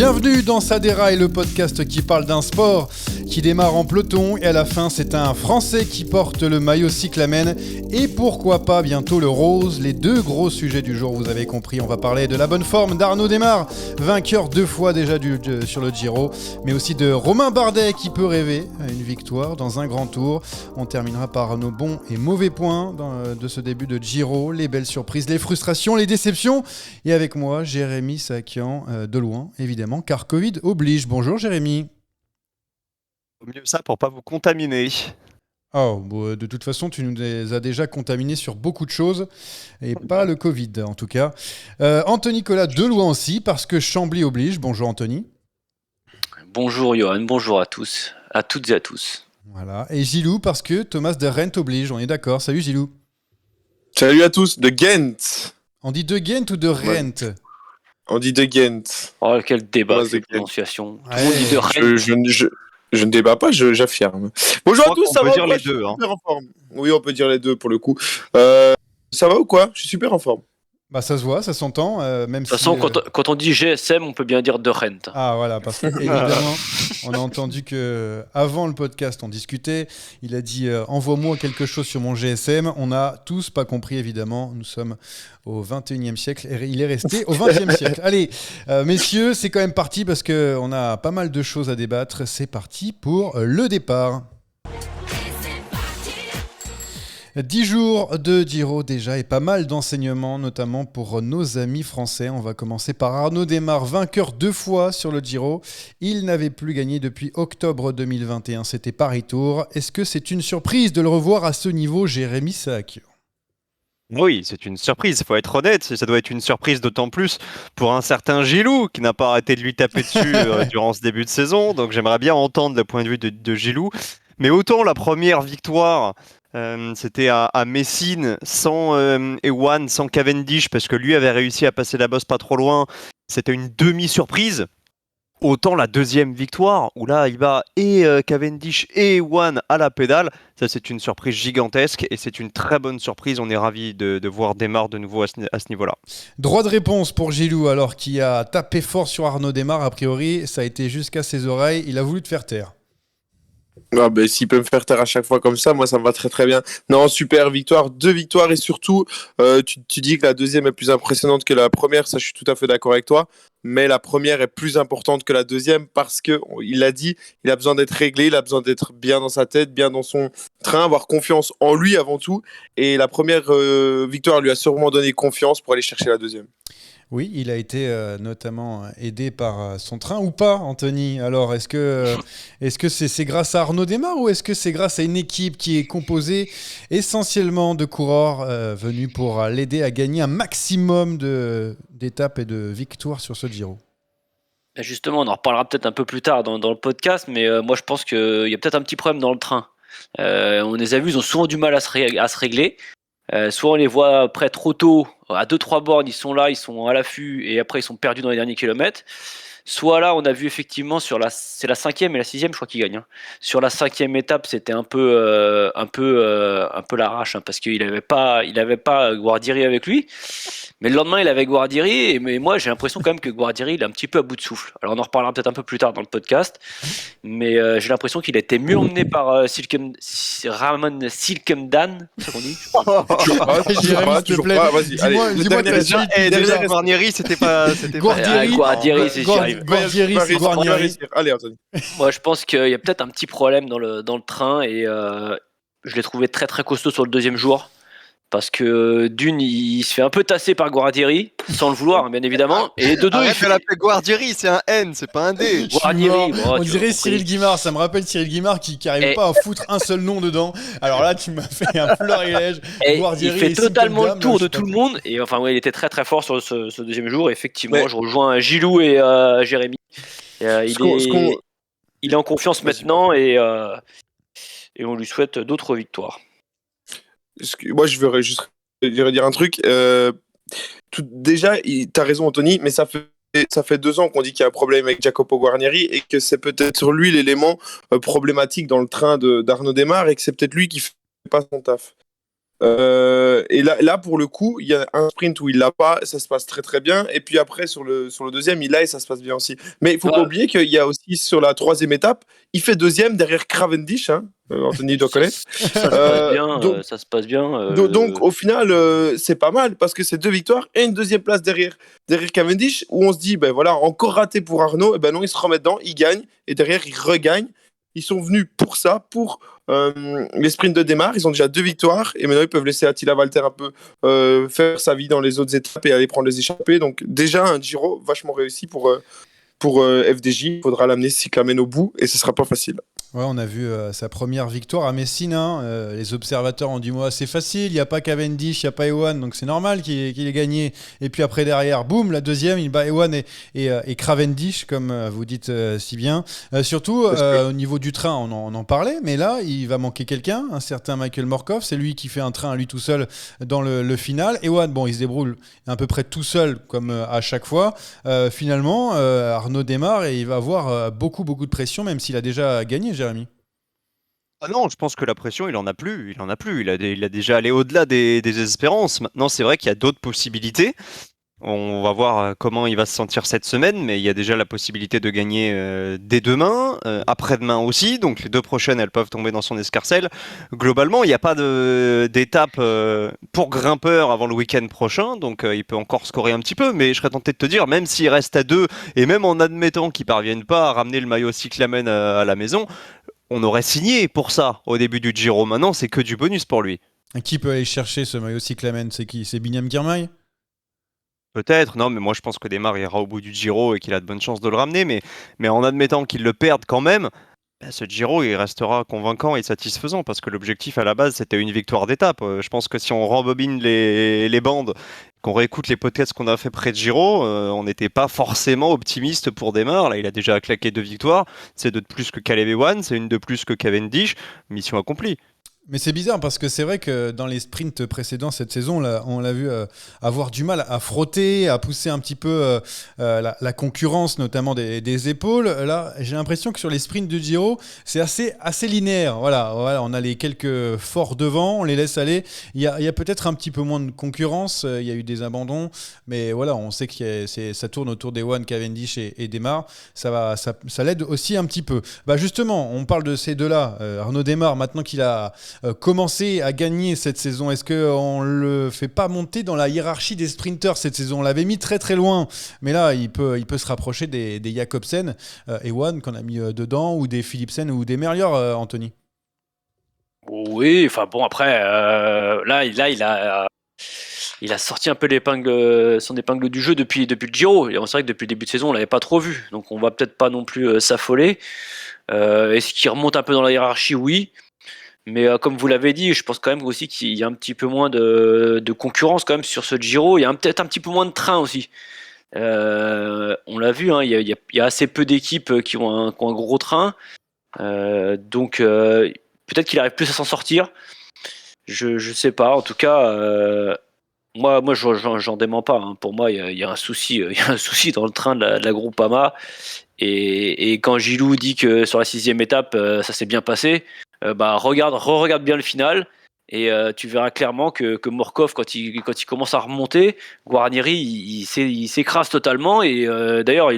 Bienvenue dans Ça déraille, le podcast qui parle d'un sport qui démarre en peloton et à la fin c'est un Français qui porte le maillot cyclamen et pourquoi pas bientôt le rose. Les deux gros sujets du jour, vous avez compris, on va parler de la bonne forme d'Arnaud Démare, vainqueur 2 fois déjà sur le Giro, mais aussi de Romain Bardet qui peut rêver à une victoire dans un grand tour. On terminera par nos bons et mauvais points de ce début de Giro, les belles surprises, les frustrations, les déceptions. Et avec moi, Jérémy Sakian, de loin évidemment, car Covid oblige. Bonjour Jérémy. Au mieux ça pour pas vous contaminer. Oh, bon, de toute façon, tu nous as déjà contaminés sur beaucoup de choses, et pas le Covid en tout cas. Anthony Collat de loin aussi, parce que Chambly oblige. Bonjour Anthony. Bonjour Johan, bonjour à tous, à toutes et à tous. Voilà, et Gilou, parce que Thomas de Rent oblige, on est d'accord. Salut Gilou. Salut à tous, de Ghent. On dit de Ghent ou de Rent ? On dit de Ghent. Oh, quel débat, Ouais, cette prononciation. Ouais. Tout le monde dit de Rennes. Je ne débat pas, j'affirme. Bonjour à tous, ça on va peut dire ou quoi? les deux. Je suis super en forme. Oui, on peut dire les deux pour le coup. Ça va ou quoi? Je suis super en forme. Bah ça se voit, ça s'entend, même De toute façon, quand on dit GSM, on peut bien dire de Rennes. Ah voilà, parce que évidemment, on a entendu que avant le podcast, on discutait. Il a dit envoie-moi quelque chose sur mon GSM. On n'a tous pas compris évidemment. Nous sommes au 21e siècle et il est resté au 20e siècle. Allez, messieurs, c'est quand même parti parce que on a pas mal de choses à débattre. C'est parti pour le départ. 10 jours de Giro déjà et pas mal d'enseignements, notamment pour nos amis français. On va commencer par Arnaud Démare, vainqueur 2 fois sur le Giro. Il n'avait plus gagné depuis octobre 2021, c'était Paris-Tours. Est-ce que c'est une surprise de le revoir à ce niveau, Jérémy Sakian ? Oui, c'est une surprise, il faut être honnête. Ça doit être une surprise d'autant plus pour un certain Gilou qui n'a pas arrêté de lui taper dessus durant ce début de saison. Donc j'aimerais bien entendre le point de vue de Gilou. Mais autant la première victoire, c'était à Messine, sans Ewan, sans Cavendish, parce que lui avait réussi à passer la bosse pas trop loin. C'était une demi-surprise. Autant la deuxième victoire, où là il va et Cavendish et Ewan à la pédale, ça c'est une surprise gigantesque et c'est une très bonne surprise. On est ravis de voir Démare de nouveau à ce niveau-là. Droit de réponse pour Gilou, alors qui a tapé fort sur Arnaud Démare. A priori, ça a été jusqu'à ses oreilles. Il a voulu te faire taire. Ah ben, s'il peut me faire taire à chaque fois comme ça, moi ça me va très très bien. Non, super victoire, 2 victoires et surtout, tu dis que la deuxième est plus impressionnante que la première, ça je suis tout à fait d'accord avec toi. Mais la première est plus importante que la deuxième parce que, il l'a dit, il a besoin d'être réglé, il a besoin d'être bien dans sa tête, bien dans son train, avoir confiance en lui avant tout. Et la première victoire lui a sûrement donné confiance pour aller chercher la deuxième. Oui, il a été notamment aidé par son train ou pas, Anthony. Alors, est-ce que c'est grâce à Arnaud Démare ou est-ce que c'est grâce à une équipe qui est composée essentiellement de coureurs venus pour l'aider à gagner un maximum d'étapes et de victoires sur ce Giro ? Justement, on en reparlera peut-être un peu plus tard dans le podcast, mais moi je pense qu'il y a peut-être un petit problème dans le train. On les a vus, ils ont souvent du mal à se régler. Soit on les voit près trop tôt, à 2-3 bornes, ils sont là, ils sont à l'affût et après ils sont perdus dans les derniers kilomètres. Soit là, on a vu effectivement c'est la 5e et la 6e, je crois qu'ils gagnent. Hein. Sur la 5e étape, c'était un peu l'arrache, hein, parce qu'il avait pas Guardieri avec lui. Mais le lendemain, il avait Guardieri, mais moi j'ai l'impression quand même que Guardieri, il est un petit peu à bout de souffle. Alors on en reparlera peut-être un peu plus tard dans le podcast, mais j'ai l'impression qu'il a été mieux emmené par Ramon Silkemdan, c'est ça qu'on dit. Jérémy, s'il te plaît, dis-moi ta suite. Déjà, Guarnieri, c'était pas. Guardieri, c'est j'y arrive. Guardieri, c'est Guarnieri. Allez, Anthony. Moi, je pense qu'il y a peut-être un petit problème dans le train et je l'ai trouvé très très costaud sur le deuxième jour. Parce que d'une, il se fait un peu tasser par Guardieri, sans le vouloir, bien évidemment. Et de deux, il fait l'appeler Guardieri, c'est un N, c'est pas un D. Guardieri, on dirait Cyril Guimard, ça me rappelle Cyril Guimard qui n'arrivait pas à foutre un seul nom dedans. Alors là, tu m'as fait un florilège. Il fait totalement le tour de tout le monde. Et enfin, ouais, il était très très fort sur ce deuxième jour. Effectivement, je rejoins Gilou et Jérémy. Il est en confiance maintenant et on lui souhaite d'autres victoires. Moi, je voudrais juste dire un truc. Déjà, t'as raison, Anthony, mais ça fait 2 ans qu'on dit qu'il y a un problème avec Jacopo Guarnieri et que c'est peut-être sur lui l'élément problématique dans le train d'Arnaud Démare et que c'est peut-être lui qui fait pas son taf. Et là, pour le coup, il y a un sprint où il l'a pas, ça se passe très très bien. Et puis après, sur le deuxième, il l'a et ça se passe bien aussi. Mais il faut pas oublier qu'il y a aussi sur la troisième étape, il fait deuxième derrière Cavendish. Hein. Anthony doit connaître. Ça se passe bien. Donc, au final, c'est pas mal parce que c'est 2 victoires et une deuxième place derrière Cavendish où on se dit, ben voilà, encore raté pour Arnaud. Et ben non, il se remet dedans, il gagne et derrière, il regagne. Ils sont venus pour ça, pour les sprints de démarre. Ils ont déjà 2 victoires et maintenant ils peuvent laisser Attila Valter un peu faire sa vie dans les autres étapes et aller prendre les échappées. Donc déjà un Giro vachement réussi pour FDJ. Il faudra l'amener Cyclamen au bout et ce sera pas facile. Ouais, on a vu sa première victoire à Messine. Les observateurs ont dit moi c'est facile, il n'y a pas Cavendish, il n'y a pas Ewan, donc c'est normal qu'il ait gagné. Et puis après derrière, boum, la deuxième, il bat Ewan et Cavendish, comme vous dites si bien. Surtout au niveau du train, on en parlait, mais là il va manquer quelqu'un, un certain Michael Morkov. C'est lui qui fait un train à lui tout seul dans le final. Ewan, bon, il se débrouille à peu près tout seul comme à chaque fois. Finalement, Arnaud démarre et il va avoir beaucoup de pression, même s'il a déjà gagné. Jérémy. Ah non, je pense que la pression, il en a plus. Il a déjà allé au-delà des espérances. Maintenant, c'est vrai qu'il y a d'autres possibilités. On va voir comment il va se sentir cette semaine, mais il y a déjà la possibilité de gagner dès demain, après-demain aussi. Donc les 2 prochaines, elles peuvent tomber dans son escarcelle. Globalement, il n'y a pas d'étape pour grimpeur avant le week-end prochain, donc il peut encore scorer un petit peu. Mais je serais tenté de te dire, même s'il reste à 2, et même en admettant qu'ils parviennent pas à ramener le maillot Cyclamen à la maison, on aurait signé pour ça au début du Giro. Maintenant, c'est que du bonus pour lui. Qui peut aller chercher ce maillot Cyclamen? C'est qui? C'est Binyam Girmay? Peut-être, non, mais moi je pense que Desmar ira au bout du Giro et qu'il a de bonnes chances de le ramener. Mais en admettant qu'il le perde quand même, ce Giro il restera convaincant et satisfaisant parce que l'objectif à la base c'était une victoire d'étape. Je pense que si on rembobine les bandes, qu'on réécoute les podcasts qu'on a fait près de Giro, on n'était pas forcément optimiste pour Desmar. Là, il a déjà claqué 2 victoires. C'est 2 de plus que Caleb Ewan, c'est 1 de plus que Cavendish. Mission accomplie. Mais c'est bizarre parce que c'est vrai que dans les sprints précédents cette saison, là, on l'a vu avoir du mal à frotter, à pousser un petit peu la concurrence, notamment des épaules. Là, j'ai l'impression que sur les sprints du Giro, c'est assez linéaire. Voilà, on a les quelques forts devant, on les laisse aller. Il y a peut-être un petit peu moins de concurrence, il y a eu des abandons, mais voilà, on sait que ça tourne autour d'Ewan, Cavendish et Desmar. Ça l'aide aussi un petit peu. Bah justement, on parle de ces deux-là. Arnaud Desmar, maintenant qu'il a commencer à gagner cette saison, est-ce qu'on ne le fait pas monter dans la hiérarchie des sprinters cette saison? On l'avait mis très très loin, mais là il peut se rapprocher des Jacobsen, Ewan qu'on a mis dedans, ou des Philipsen ou des Merlier, Anthony. Oui, enfin bon, après, là il a sorti un peu son épingle du jeu depuis le Giro. Et c'est vrai que depuis le début de saison, on l'avait pas trop vu, donc on va peut-être pas non plus s'affoler. Est-ce qu'il remonte un peu dans la hiérarchie? Oui. Mais comme vous l'avez dit, je pense quand même aussi qu'il y a un petit peu moins de concurrence quand même sur ce Giro. Il y a peut-être un petit peu moins de train aussi. On l'a vu, hein, il y a assez peu d'équipes qui ont un gros train. Donc peut-être qu'il arrive plus à s'en sortir. Je sais pas. En tout cas, moi j'en dément pas. Hein. Pour moi, il y a un souci. Il y a un souci dans le train de la Groupama. Et quand Gilou dit que sur la 6e étape, ça s'est bien passé, regarde bien le final et tu verras clairement que Morkov, quand il commence à remonter, Guarnieri il s'écrase totalement et d'ailleurs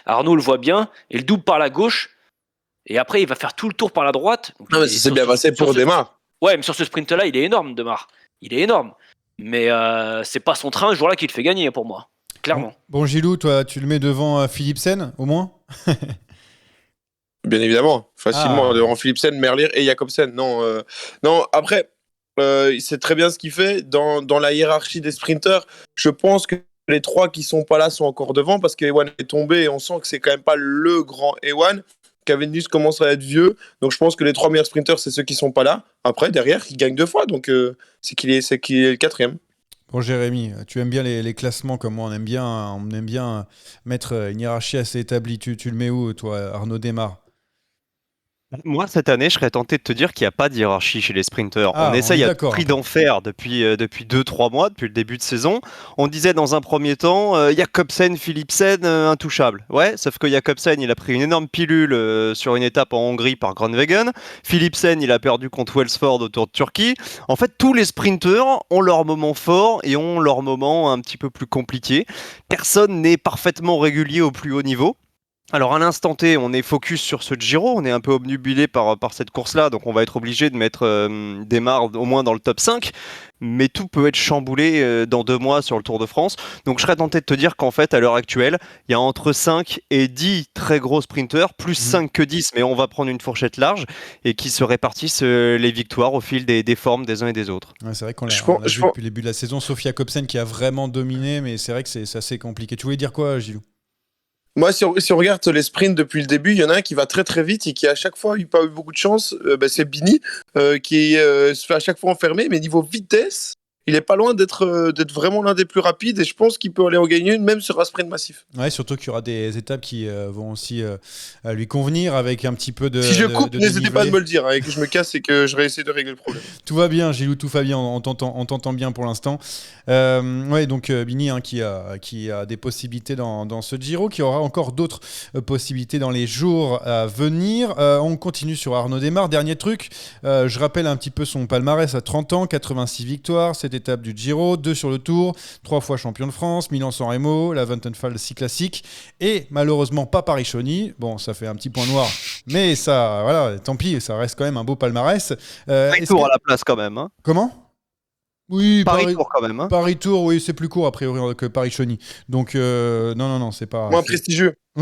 Arnaud le voit bien et le double par la gauche et après il va faire tout le tour par la droite. Donc, non, mais ça s'est bien passé pour Desmar. Ouais, mais sur ce sprint là il est énorme, Desmar. Il est énorme, mais c'est pas son train ce jour-là qui le fait gagner pour moi, clairement. Bon Gilou, toi tu le mets devant Philipsen au moins? Bien évidemment, facilement, devant Philipsen, Merlier et Jacobsen. Non, après, c'est très bien ce qu'il fait. Dans la hiérarchie des sprinters, je pense que les 3 qui sont pas là sont encore devant parce qu'Ewan est tombé et on sent que c'est quand même pas le grand Ewan. Cavendish commence à être vieux, donc je pense que les 3 meilleurs sprinters, c'est ceux qui sont pas là. Après, derrière, il gagne 2 fois, donc c'est qu'il est le 4e. Bon Jérémy, tu aimes bien les classements comme moi, on aime bien mettre une hiérarchie assez établie. Tu le mets où toi, Arnaud Desmar? Moi, cette année, je serais tenté de te dire qu'il n'y a pas de hiérarchie chez les sprinters. On Ah, on essaye est à tout d'accord, prix hein. d'en faire depuis 2-3 mois, depuis le début de saison. On disait dans un premier temps, Jakobsen, Philipsen, intouchable. Ouais, sauf que Jakobsen, il a pris une énorme pilule sur une étape en Hongrie par Groenewegen. Philipsen, il a perdu contre Welsford au Tour de Turquie. En fait, tous les sprinters ont leurs moments forts et ont leurs moments un petit peu plus compliqués. Personne n'est parfaitement régulier au plus haut niveau. Alors à l'instant T, on est focus sur ce Giro, on est un peu obnubilé par cette course-là, donc on va être obligé de mettre Desmar au moins dans le top 5, mais tout peut être chamboulé dans 2 mois sur le Tour de France. Donc je serais tenté de te dire qu'en fait, à l'heure actuelle, il y a entre 5 et 10 très gros sprinters, plus 5 que 10, mais on va prendre une fourchette large, et qui se répartissent les victoires au fil des formes des uns et des autres. Ouais, c'est vrai qu'on Je l'a pense, vu depuis le début de la saison. Sophia Jacobsen qui a vraiment dominé, mais c'est vrai que c'est assez compliqué. Tu voulais dire quoi, Gilou? Moi, si on regarde les sprints depuis le début, il y en a un qui va très très vite et qui à chaque fois n'a pas eu beaucoup de chance. C'est Bini qui se fait à chaque fois enfermer, mais niveau vitesse, il est pas loin d'être vraiment l'un des plus rapides et je pense qu'il peut aller en gagner une même sur un sprint massif. Ouais, surtout qu'il y aura des étapes qui vont aussi lui convenir avec un petit peu de. Si je coupe, de n'hésitez pas à dénivelé. me le dire et que je me casse et que je vais essayer de régler le problème. Tout va bien, Gilou, tout va bien. On t'entend bien pour l'instant. Ouais, donc Bini qui a des possibilités dans ce Giro, qui aura encore d'autres possibilités dans les jours à venir. On continue sur Arnaud Desmar. Dernier truc, je rappelle un petit peu son palmarès à 30 ans, 86 victoires, 7 étapes du Giro, 2 sur le Tour, 3 fois champion de France, Milan-San Remo, la Vattenfall Six Classique et malheureusement pas Paris-Chauny. Bon, ça fait un petit point noir, mais ça, voilà, tant pis, ça reste quand même un beau palmarès. Paris Tour à la place quand même. Hein. Comment? Oui, Paris Tour quand même. Hein. Paris Tour, oui, c'est plus court a priori que Paris-Chauny. Donc, non, c'est pas. Moins prestigieux. Et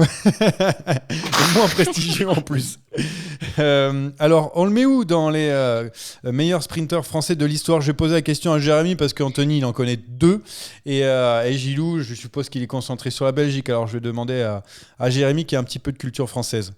moins prestigieux en plus. Alors, on le met où dans les meilleurs sprinteurs français de l'histoire? Je vais poser la question à Jérémy parce qu'Anthony, il en connaît 2. Et Gilou, je suppose qu'il est concentré sur la Belgique. Alors, je vais demander à Jérémy qui a un petit peu de culture française.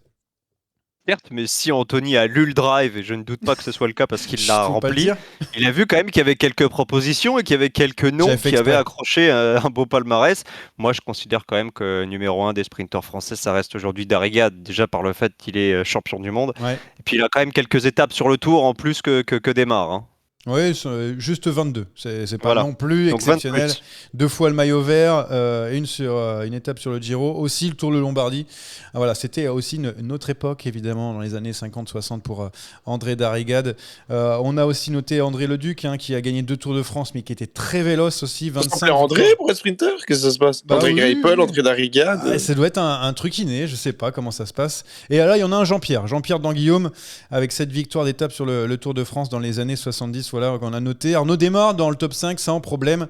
Certes, mais si Anthony a lu le drive, et je ne doute pas que ce soit le cas parce qu'il l'a Faut pas le rempli, dire. il a vu quand même qu'il y avait quelques propositions et qu'il y avait quelques noms J'avais fait qui avaient exprès. accroché un beau palmarès. Moi, je considère quand même que numéro 1 des sprinteurs français, ça reste aujourd'hui Darriga, déjà par le fait qu'il est champion du monde. Ouais. Et puis il a quand même quelques étapes sur le tour en plus que Desmar. Hein. Oui, juste 22. C'est pas Voilà. non plus Donc exceptionnel. 28. 2 fois le maillot vert, une étape sur le Giro, aussi le Tour de Lombardie. Ah, voilà, c'était aussi une autre époque, évidemment, dans les années 50-60 pour André Darrigade. On a aussi noté André Leduc, qui a gagné 2 Tours de France, mais qui était très véloce aussi. Ça 25 s'appelle André pour être sprinter? Qu'est-ce que ça se passe? Bah André oui. Greipel, André Darrigade. Ah, ça doit être un truc inné, je sais pas comment ça se passe. Et là, il y en a un Jean-Pierre Danguillaume, avec cette victoire d'étape sur le Tour de France dans les années 70, voilà, qu'on a noté. Arnaud Desmar dans le top 5 sans problème.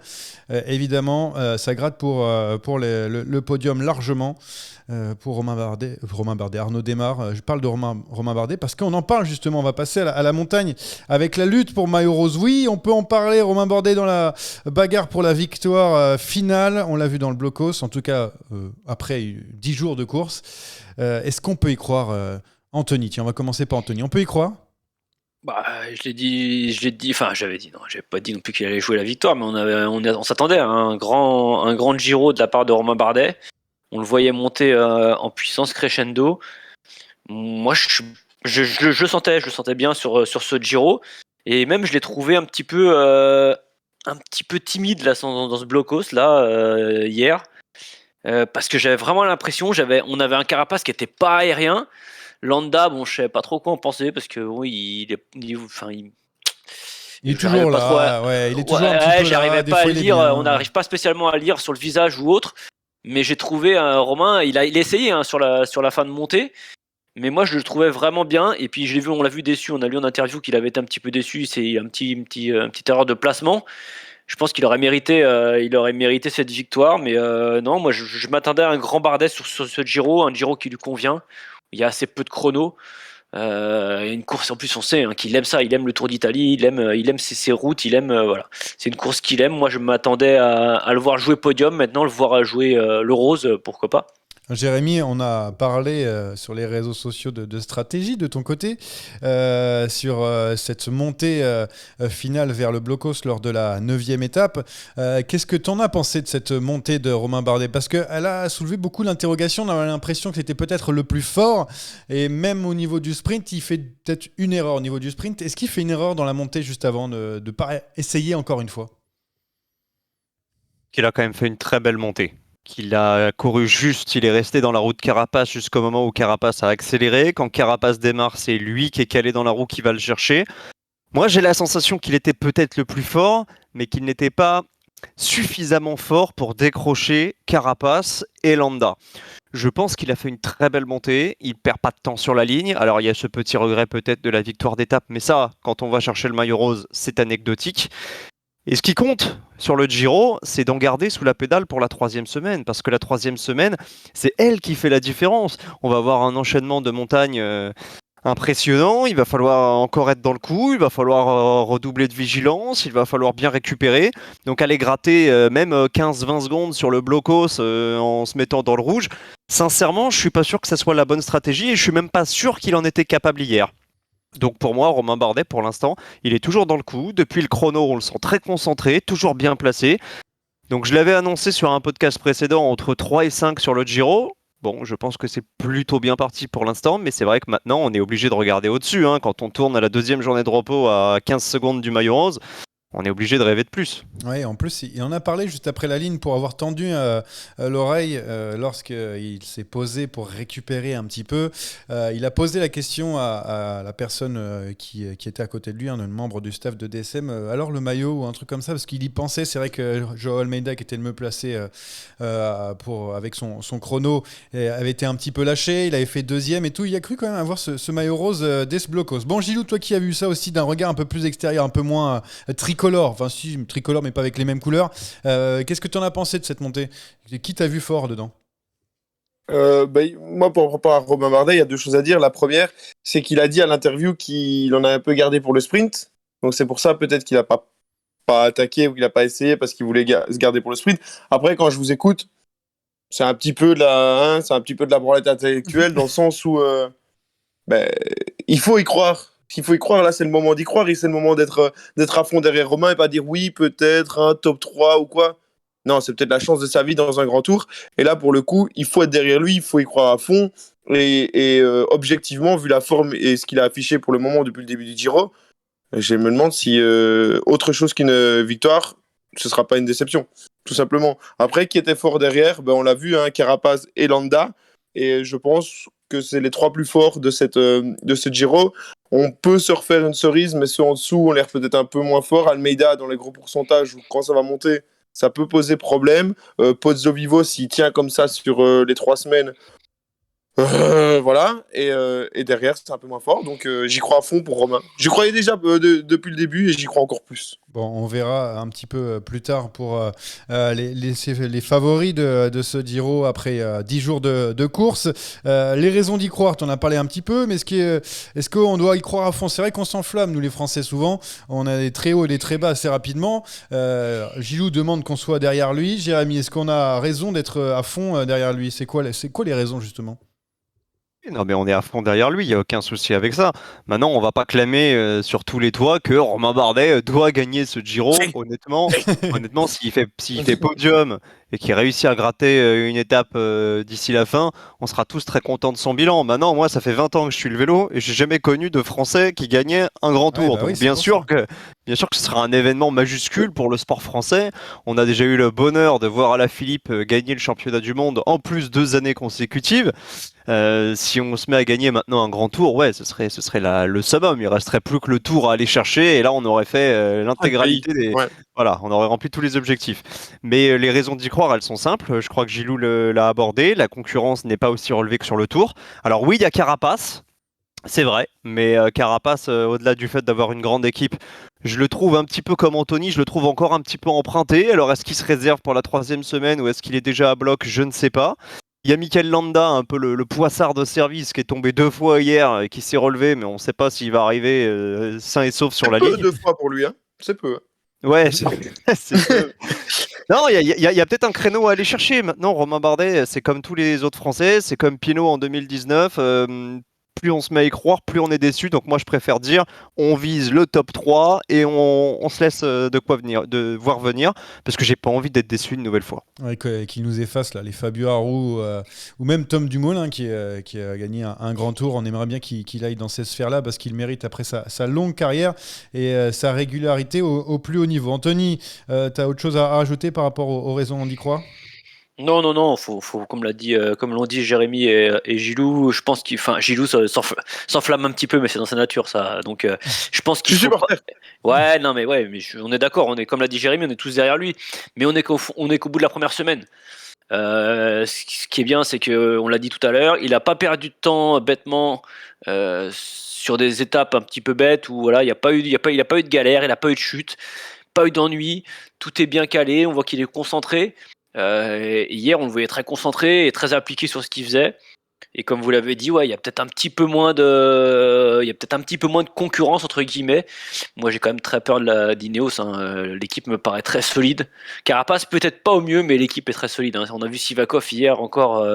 Évidemment, ça gratte pour le podium largement. Pour Romain Bardet, Arnaud Desmar. Je parle de Romain Bardet parce qu'on en parle justement. On va passer à la montagne avec la lutte pour maillot rose. Oui, on peut en parler. Romain Bardet dans la bagarre pour la victoire finale. On l'a vu dans le blocos, en tout cas après 10 jours de course. Est-ce qu'on peut y croire, Anthony? Tiens, on va commencer par Anthony. On peut y croire? Bah, je l'ai dit, enfin, j'avais dit, non, j'avais pas dit non plus qu'il allait jouer la victoire, mais on s'attendait à un grand Giro de la part de Romain Bardet. On le voyait monter en puissance crescendo. Moi, je le sentais bien sur ce Giro. Et même, je l'ai trouvé un petit peu timide là, dans ce blocos là, hier. Parce que j'avais vraiment l'impression, on avait un carapace qui était pas aérien. Landa, bon, je savais pas trop quoi en penser parce que oui, il est toujours là, ouais, il est toujours un petit peu là. J'arrivais Des pas à fois, il est lire, bien. on n'arrive pas spécialement à lire sur le visage ou autre, mais j'ai trouvé Romain, il a essayé sur la fin de montée, mais moi je le trouvais vraiment bien. Et puis on l'a vu déçu, on a lu en interview qu'il avait été un petit peu déçu, c'est une petite erreur de placement. Je pense qu'il aurait mérité cette victoire, mais non, moi je m'attendais à un grand Bardet sur ce Giro, un Giro qui lui convient. Il y a assez peu de chrono. Une course en plus, on sait qu'il aime ça, il aime le Tour d'Italie, il aime ses routes, voilà. C'est une course qu'il aime. Moi, je m'attendais à le voir jouer podium. Maintenant, le voir jouer le rose, pourquoi pas. Jérémy, on a parlé sur les réseaux sociaux de stratégie de ton côté, sur cette montée finale vers le blocos lors de la 9e étape. Qu'est-ce que tu en as pensé de cette montée de Romain Bardet? Parce qu'elle a soulevé beaucoup d'interrogations, on a l'impression que c'était peut-être le plus fort, et même au niveau du sprint, il fait peut-être une erreur au niveau du sprint. Est-ce qu'il fait une erreur dans la montée juste avant de ne pas essayer encore une fois? Qu'il a quand même fait une très belle montée. Qu'il a couru juste, il est resté dans la roue de Carapace jusqu'au moment où Carapace a accéléré. Quand Carapace démarre, c'est lui qui est calé dans la roue qui va le chercher. Moi, j'ai la sensation qu'il était peut-être le plus fort, mais qu'il n'était pas suffisamment fort pour décrocher Carapace et Landa. Je pense qu'il a fait une très belle montée, il perd pas de temps sur la ligne. Alors il y a ce petit regret peut-être de la victoire d'étape, mais ça, quand on va chercher le maillot rose, c'est anecdotique. Et ce qui compte sur le Giro, c'est d'en garder sous la pédale pour la 3e semaine, parce que la 3e semaine, c'est elle qui fait la différence. On va avoir un enchaînement de montagnes impressionnant, il va falloir encore être dans le coup, il va falloir redoubler de vigilance, il va falloir bien récupérer. Donc aller gratter même 15-20 secondes sur le blocos en se mettant dans le rouge, sincèrement, je suis pas sûr que ça soit la bonne stratégie et je suis même pas sûr qu'il en était capable hier. Donc pour moi, Romain Bardet, pour l'instant, il est toujours dans le coup. Depuis le chrono, on le sent très concentré, toujours bien placé. Donc je l'avais annoncé sur un podcast précédent, entre 3 et 5 sur le Giro. Bon, je pense que c'est plutôt bien parti pour l'instant, mais c'est vrai que maintenant, on est obligé de regarder au-dessus. Quand on tourne à la 2e journée de repos à 15 secondes du maillot rose, on est obligé de rêver de plus. Oui, en plus, il en a parlé juste après la ligne pour avoir tendu l'oreille lorsqu'il s'est posé pour récupérer un petit peu. Il a posé la question à la personne qui était à côté de lui, un membre du staff de DSM, alors le maillot ou un truc comme ça, parce qu'il y pensait. C'est vrai que Joao Almeida, qui était le mieux placé avec son chrono, avait été un petit peu lâché, il avait fait 2e et tout. Il a cru quand même avoir ce maillot rose des Blocos. Bon, Gilou, toi qui as vu ça aussi d'un regard un peu plus extérieur, un peu moins tricolore, enfin si, tricolore mais pas avec les mêmes couleurs, qu'est-ce que tu en as pensé de cette montée? Qui t'a vu fort dedans? Moi, pour rapport à Romain Bardet, il y a 2 choses à dire. La première, c'est qu'il a dit à l'interview qu'il en a un peu gardé pour le sprint. Donc c'est pour ça peut-être qu'il n'a pas attaqué ou qu'il n'a pas essayé parce qu'il voulait se garder pour le sprint. Après, quand je vous écoute, c'est un petit peu de la branlette intellectuelle dans le sens où il faut y croire. S'il faut y croire, là, c'est le moment d'y croire et c'est le moment d'être à fond derrière Romain et pas dire oui, peut-être un top 3 ou quoi. Non, c'est peut-être la chance de sa vie dans un grand tour. Et là, pour le coup, il faut être derrière lui, il faut y croire à fond. Et objectivement, vu la forme et ce qu'il a affiché pour le moment depuis le début du Giro, je me demande si autre chose qu'une victoire, ce sera pas une déception, tout simplement. Après, qui était fort derrière, on l'a vu, Carapaz et Landa. Et je pense que c'est les 3 plus forts de ce Giro. On peut se refaire une cerise, mais ceux en dessous ont l'air peut-être un peu moins forts. Almeida, dans les gros pourcentages, quand ça va monter, ça peut poser problème. Pozzo Vivo, s'il tient comme ça sur les 3 semaines, voilà. Et derrière, c'est un peu moins fort. Donc j'y crois à fond pour Romain. J'y croyais déjà depuis le début et j'y crois encore plus. Bon, on verra un petit peu plus tard pour les favoris de ce Giro après 10 jours de course. Les raisons d'y croire, tu en as parlé un petit peu, mais est-ce qu'on doit y croire à fond? C'est vrai qu'on s'enflamme, nous les Français, souvent. On a des très hauts et des très bas assez rapidement. Gilou demande qu'on soit derrière lui. Jérémy, est-ce qu'on a raison d'être à fond derrière lui? C'est quoi les raisons, justement? Non, mais on est à fond derrière lui, il n'y a aucun souci avec ça. Maintenant, on va pas clamer sur tous les toits que Romain Bardet doit gagner ce Giro. Honnêtement, s'il fait podium et qu'il réussit à gratter une étape d'ici la fin, on sera tous très contents de son bilan. Maintenant, moi, ça fait 20 ans que je suis le vélo et j'ai jamais connu de Français qui gagnait un grand tour. Ouais, Donc, bien sûr que ce sera un événement majuscule pour le sport français. On a déjà eu le bonheur de voir Alaphilippe gagner le championnat du monde en plus 2 années consécutives. Si on se met à gagner maintenant un grand tour, ce serait le summum. Il resterait plus que le tour à aller chercher et là on aurait fait l'intégralité voilà, on aurait rempli tous les objectifs. Mais les raisons d'y croire, elles sont simples. Je crois que Gilou l'a abordé. La concurrence n'est pas aussi relevée que sur le tour. Alors oui, il y a Carapace. C'est vrai, mais Carapace, au-delà du fait d'avoir une grande équipe, je le trouve un petit peu comme Anthony, je le trouve encore un petit peu emprunté. Alors est-ce qu'il se réserve pour la 3e semaine ou est-ce qu'il est déjà à bloc? Je ne sais pas. Il y a Mikel Landa, un peu le poissard de service, qui est tombé 2 fois hier et qui s'est relevé, mais on ne sait pas s'il va arriver sain et sauf sur la ligne. C'est peu 2 fois pour lui, hein. C'est peu. Ouais, c'est peu. Non, il y a peut-être un créneau à aller chercher. Maintenant, Romain Bardet, c'est comme tous les autres Français, c'est comme Pinot en 2019. Plus on se met à y croire, plus on est déçu. Donc moi, je préfère dire, on vise le top 3 et on se laisse de voir venir, parce que j'ai pas envie d'être déçu une nouvelle fois. Ouais, qu'il nous efface là, les Fabio Aru ou même Tom Dumoulin qui a gagné un grand tour. On aimerait bien qu'il aille dans ces sphères-là parce qu'il mérite après sa longue carrière et sa régularité au plus haut niveau. Anthony, tu as autre chose à rajouter par rapport aux raisons d'y croire? Non, faut, comme l'ont dit Jérémy et Gilou, je pense Gilou s'enflamme un petit peu, mais c'est dans sa nature, ça. Donc, je pense qu'il Je suis faut pas. supporter. Ouais, non, mais ouais, on est d'accord, comme l'a dit Jérémy, on est tous derrière lui, mais on est qu'au bout de la première semaine. Ce qui est bien, c'est que, on l'a dit tout à l'heure, il a pas perdu de temps bêtement sur des étapes un petit peu bêtes où voilà, il n'y a pas eu de galère, il n'a pas eu de chute, pas eu d'ennui, tout est bien calé, on voit qu'il est concentré. Hier, on le voyait très concentré et très appliqué sur ce qu'il faisait. Et comme vous l'avez dit, ouais, il y a peut-être un petit peu moins de concurrence entre guillemets. Moi, j'ai quand même très peur d'Ineos. L'équipe me paraît très solide. Carapace peut-être pas au mieux, mais l'équipe est très solide. On a vu Sivakov hier encore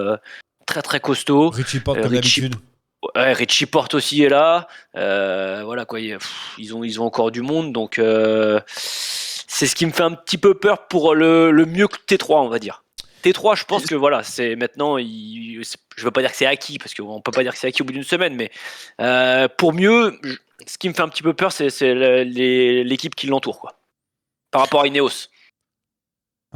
très très costaud. Richie Porte comme d'habitude. Ouais, Richie Porte aussi est là. Voilà quoi, ils ont encore du monde, donc c'est ce qui me fait un petit peu peur pour le mieux que T3, on va dire. T3, je pense que voilà, c'est maintenant, je veux pas dire que c'est acquis, parce qu'on peut pas dire que c'est acquis au bout d'une semaine, mais pour mieux, ce qui me fait un petit peu peur, c'est l'équipe qui l'entoure, quoi. Par rapport à Ineos.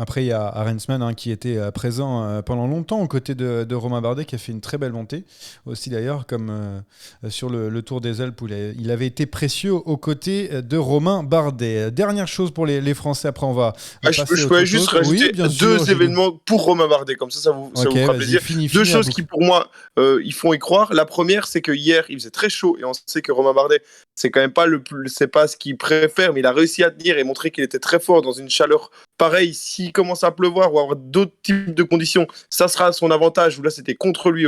Après, il y a Arensman qui était présent pendant longtemps aux côtés de Romain Bardet, qui a fait une très belle montée. Aussi d'ailleurs, comme sur le Tour des Alpes, où il avait été précieux aux côtés de Romain Bardet. Dernière chose pour les Français, après on va passer je à pourrais autre juste chose. rajouter Oui, bien deux sûr, événements pour Romain Bardet, comme ça vous fera plaisir. Deux choses qui pour moi, ils font y croire. La première, c'est que hier, il faisait très chaud et on sait que Romain Bardet, c'est quand même pas c'est pas ce qu'il préfère, mais il a réussi à tenir et montrer qu'il était très fort dans une chaleur pareille. S'il commence à pleuvoir ou avoir d'autres types de conditions, ça sera à son avantage. Ou là, c'était contre lui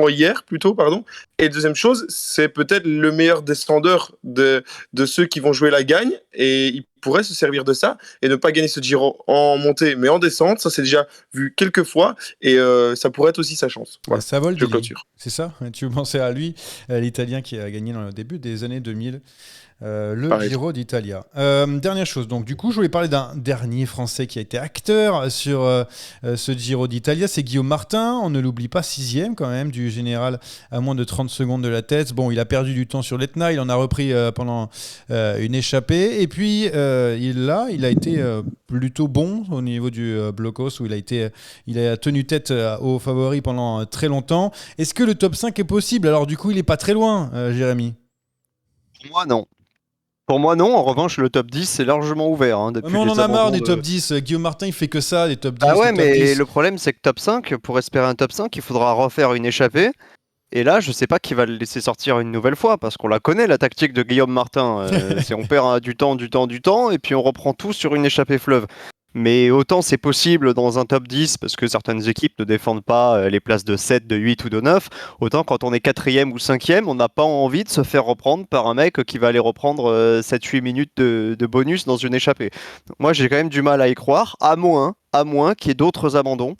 hier plutôt, pardon. Et deuxième chose, c'est peut-être le meilleur descendeur de ceux qui vont jouer la gagne et il pourrait se servir de ça et ne pas gagner ce Giro en montée mais en descente. Ça, c'est déjà vu quelques fois et ça pourrait être aussi sa chance. Voilà, ça vole, je clôture. C'est ça? Tu pensais à lui, l'Italien qui a gagné dans le début des années 2000. Le Giro d'Italia. Dernière chose, donc du coup je voulais parler d'un dernier Français qui a été acteur sur ce Giro d'Italia, c'est Guillaume Martin, on ne l'oublie pas, 6e quand même du général à moins de 30 secondes de la tête. Bon, il a perdu du temps sur l'Etna, il en a repris pendant une échappée et puis il a été plutôt bon au niveau du blocos où il a tenu tête aux favoris pendant très longtemps. Est-ce que le top 5 est possible? Alors du coup il est pas très loin, Jérémy. Pour moi, non. Pour moi, non. En revanche, le top 10, c'est largement ouvert. Depuis mais on en a marre des de... top 10. Guillaume Martin, il fait que ça, des top 10. Ah ouais, top mais 10. le problème, c'est que top 5, pour espérer un top 5, il faudra refaire une échappée. Et là, je sais pas qui va le laisser sortir une nouvelle fois, parce qu'on la connaît, la tactique de Guillaume Martin. C'est on perd du temps, et puis on reprend tout sur une échappée fleuve. Mais autant c'est possible dans un top 10, parce que certaines équipes ne défendent pas les places de 7, de 8 ou de 9, autant quand on est 4e ou 5e, on n'a pas envie de se faire reprendre par un mec qui va aller reprendre 7-8 minutes de bonus dans une échappée. Donc moi, j'ai quand même du mal à y croire, à moins qu'il y ait d'autres abandons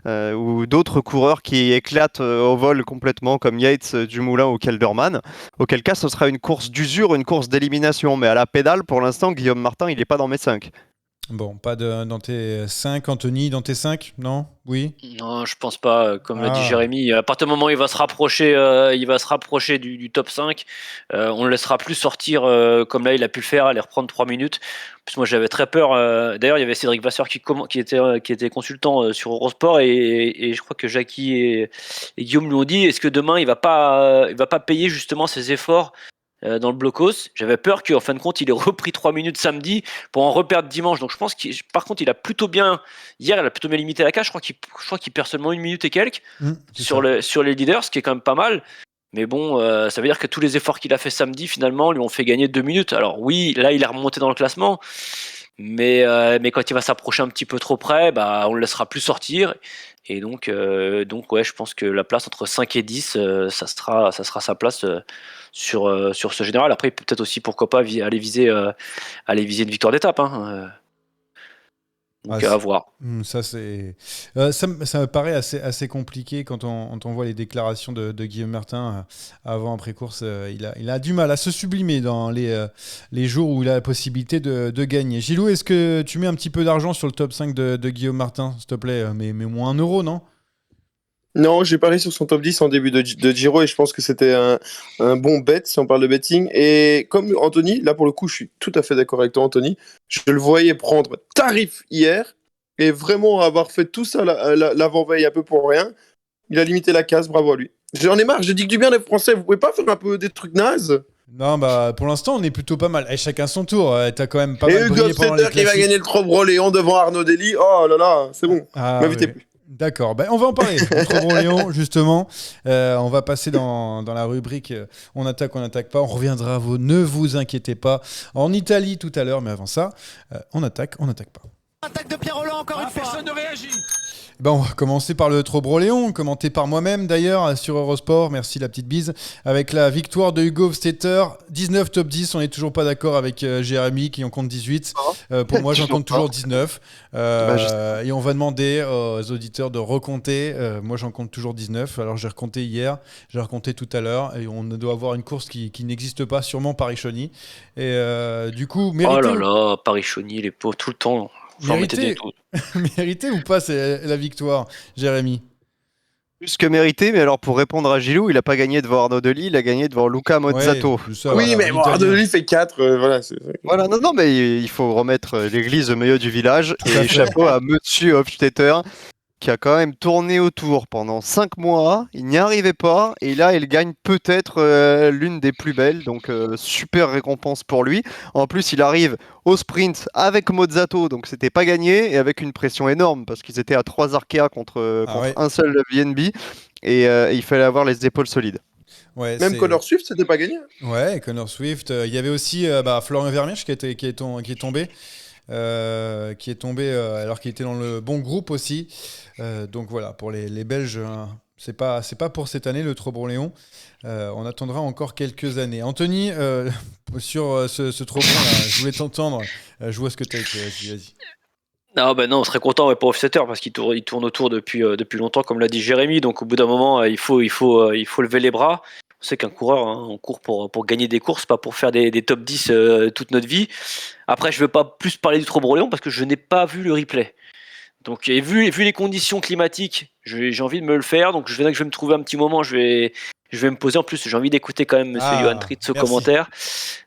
ou d'autres coureurs qui éclatent au vol complètement, comme Yates, Dumoulin ou Kelderman, auquel cas ce sera une course d'usure, une course d'élimination. Mais à la pédale, pour l'instant, Guillaume Martin, il n'est pas dans mes 5. Bon, pas dans tes 5, Anthony, dans tes 5, non? Oui? Non, je pense pas. Comme l'a dit Jérémy, à partir du moment où il va se rapprocher du top 5, on le laissera plus sortir comme là il a pu le faire, aller reprendre 3 minutes. En plus, moi j'avais très peur. D'ailleurs, il y avait Cédric Vasseur qui était consultant sur Eurosport et je crois que Jackie et Guillaume lui ont dit, est-ce que demain il va pas payer justement ses efforts dans le blocos? J'avais peur qu'en fin de compte il ait repris 3 minutes samedi pour en reperdre dimanche. Donc je pense par contre il a plutôt bien limité la cage. Je crois qu'il perd seulement 1 minute et quelques sur les leaders, ce qui est quand même pas mal. Mais bon, ça veut dire que tous les efforts qu'il a fait samedi finalement lui ont fait gagner 2 minutes. Alors oui, là il est remonté dans le classement, mais quand il va s'approcher un petit peu trop près, on le laissera plus sortir. Et donc ouais, je pense que la place entre 5 et 10, ça sera sa place sur ce général. Après, peut-être aussi, pourquoi pas, aller viser une victoire d'étape. Donc à voir. Ça, ça me paraît assez compliqué quand on voit les déclarations de Guillaume Martin avant, après course. Il a du mal à se sublimer dans les jours où il a la possibilité de gagner. Gilou, est-ce que tu mets un petit peu d'argent sur le top 5 de Guillaume Martin, s'il te plaît? Mais moins 1 euro, non? Non, j'ai parié sur son top 10 en début de Giro et je pense que c'était un bon bet si on parle de betting. Et comme Anthony, là pour le coup, je suis tout à fait d'accord avec toi, Anthony. Je le voyais prendre tarif hier et vraiment avoir fait tout ça l'avant-veille un peu pour rien. Il a limité la casse, bravo à lui. J'en ai marre, je dis que du bien des Français, vous pouvez pas faire un peu des trucs nazes? Non, bah pour l'instant, on est plutôt pas mal. Chacun son tour. T'as quand même pas Et mal Hugo brillé pendant les Hofstetter qui va classiques. gagner le Trobro-Léon devant Arnaud Dely. Oh là là, c'est bon, m'invitez Ouais. plus. D'accord, on va en parler. Léon, justement. On va passer dans la rubrique on attaque pas. On reviendra à vous, ne vous inquiétez pas. En Italie tout à l'heure, mais avant ça, on attaque pas. Attaque de Pierre Rolland encore une fois. Personne ne réagit. On va commencer par le Trobro-Léon, commenté par moi-même d'ailleurs sur Eurosport, merci la petite bise, avec la victoire de Hugo Hofstetter, 19 top 10, on n'est toujours pas d'accord avec Jérémy qui en compte 18, pour moi j'en compte toujours 19, et on va demander aux auditeurs de recompter, moi j'en compte toujours 19, alors j'ai recompté hier, j'ai recompté tout à l'heure, et on doit avoir une course qui n'existe pas, sûrement Paris-Chauny, et du coup, mérité. Oh là là, Paris-Chauny, les pauvres, tout le temps. Mérité ou pas, c'est la victoire, Jérémy? Plus que mérité, mais alors pour répondre à Gilou, il n'a pas gagné devant Arnaud Dely, il a gagné devant Luca Mozzato. Ouais, ça, Oui, mais bon, Arnaud Dely fait 4, voilà. Voilà, non, mais il faut remettre l'église au milieu du village. Et chapeau à Monsieur Hofstetter, qui a quand même tourné autour pendant 5 mois, il n'y arrivait pas, et là il gagne peut-être l'une des plus belles, donc super récompense pour lui. En plus il arrive au sprint avec Mozzato, donc c'était pas gagné, et avec une pression énorme, parce qu'ils étaient à 3 Arkea contre un seul VNB, et il fallait avoir les épaules solides. Ouais, même Connor Swift, c'était pas gagné. Ouais, Connor Swift. Il y avait aussi Florian Vermeersch qui est tombé. Qui est tombé alors qu'il était dans le bon groupe aussi. Donc voilà, pour les Belges, c'est pas pour cette année le Trobro-Léon. On attendra encore quelques années. Anthony, sur ce Trobron, je voulais t'entendre. Je vois ce que tu as écrit. Vas-y. Non, on serait content pour Hofstetter parce qu'il tourne autour depuis longtemps, comme l'a dit Jérémy. Donc au bout d'un moment, il faut lever les bras. On sait qu'un coureur, on court pour gagner des courses, pas pour faire des top 10 toute notre vie. Après, je ne veux pas plus parler du Trobro-Léon parce que je n'ai pas vu le replay. Donc, et vu les conditions climatiques, j'ai envie de me le faire. Donc, je vais me trouver un petit moment. Je vais me poser. En plus, j'ai envie d'écouter quand même Monsieur Johan Tritz au commentaire.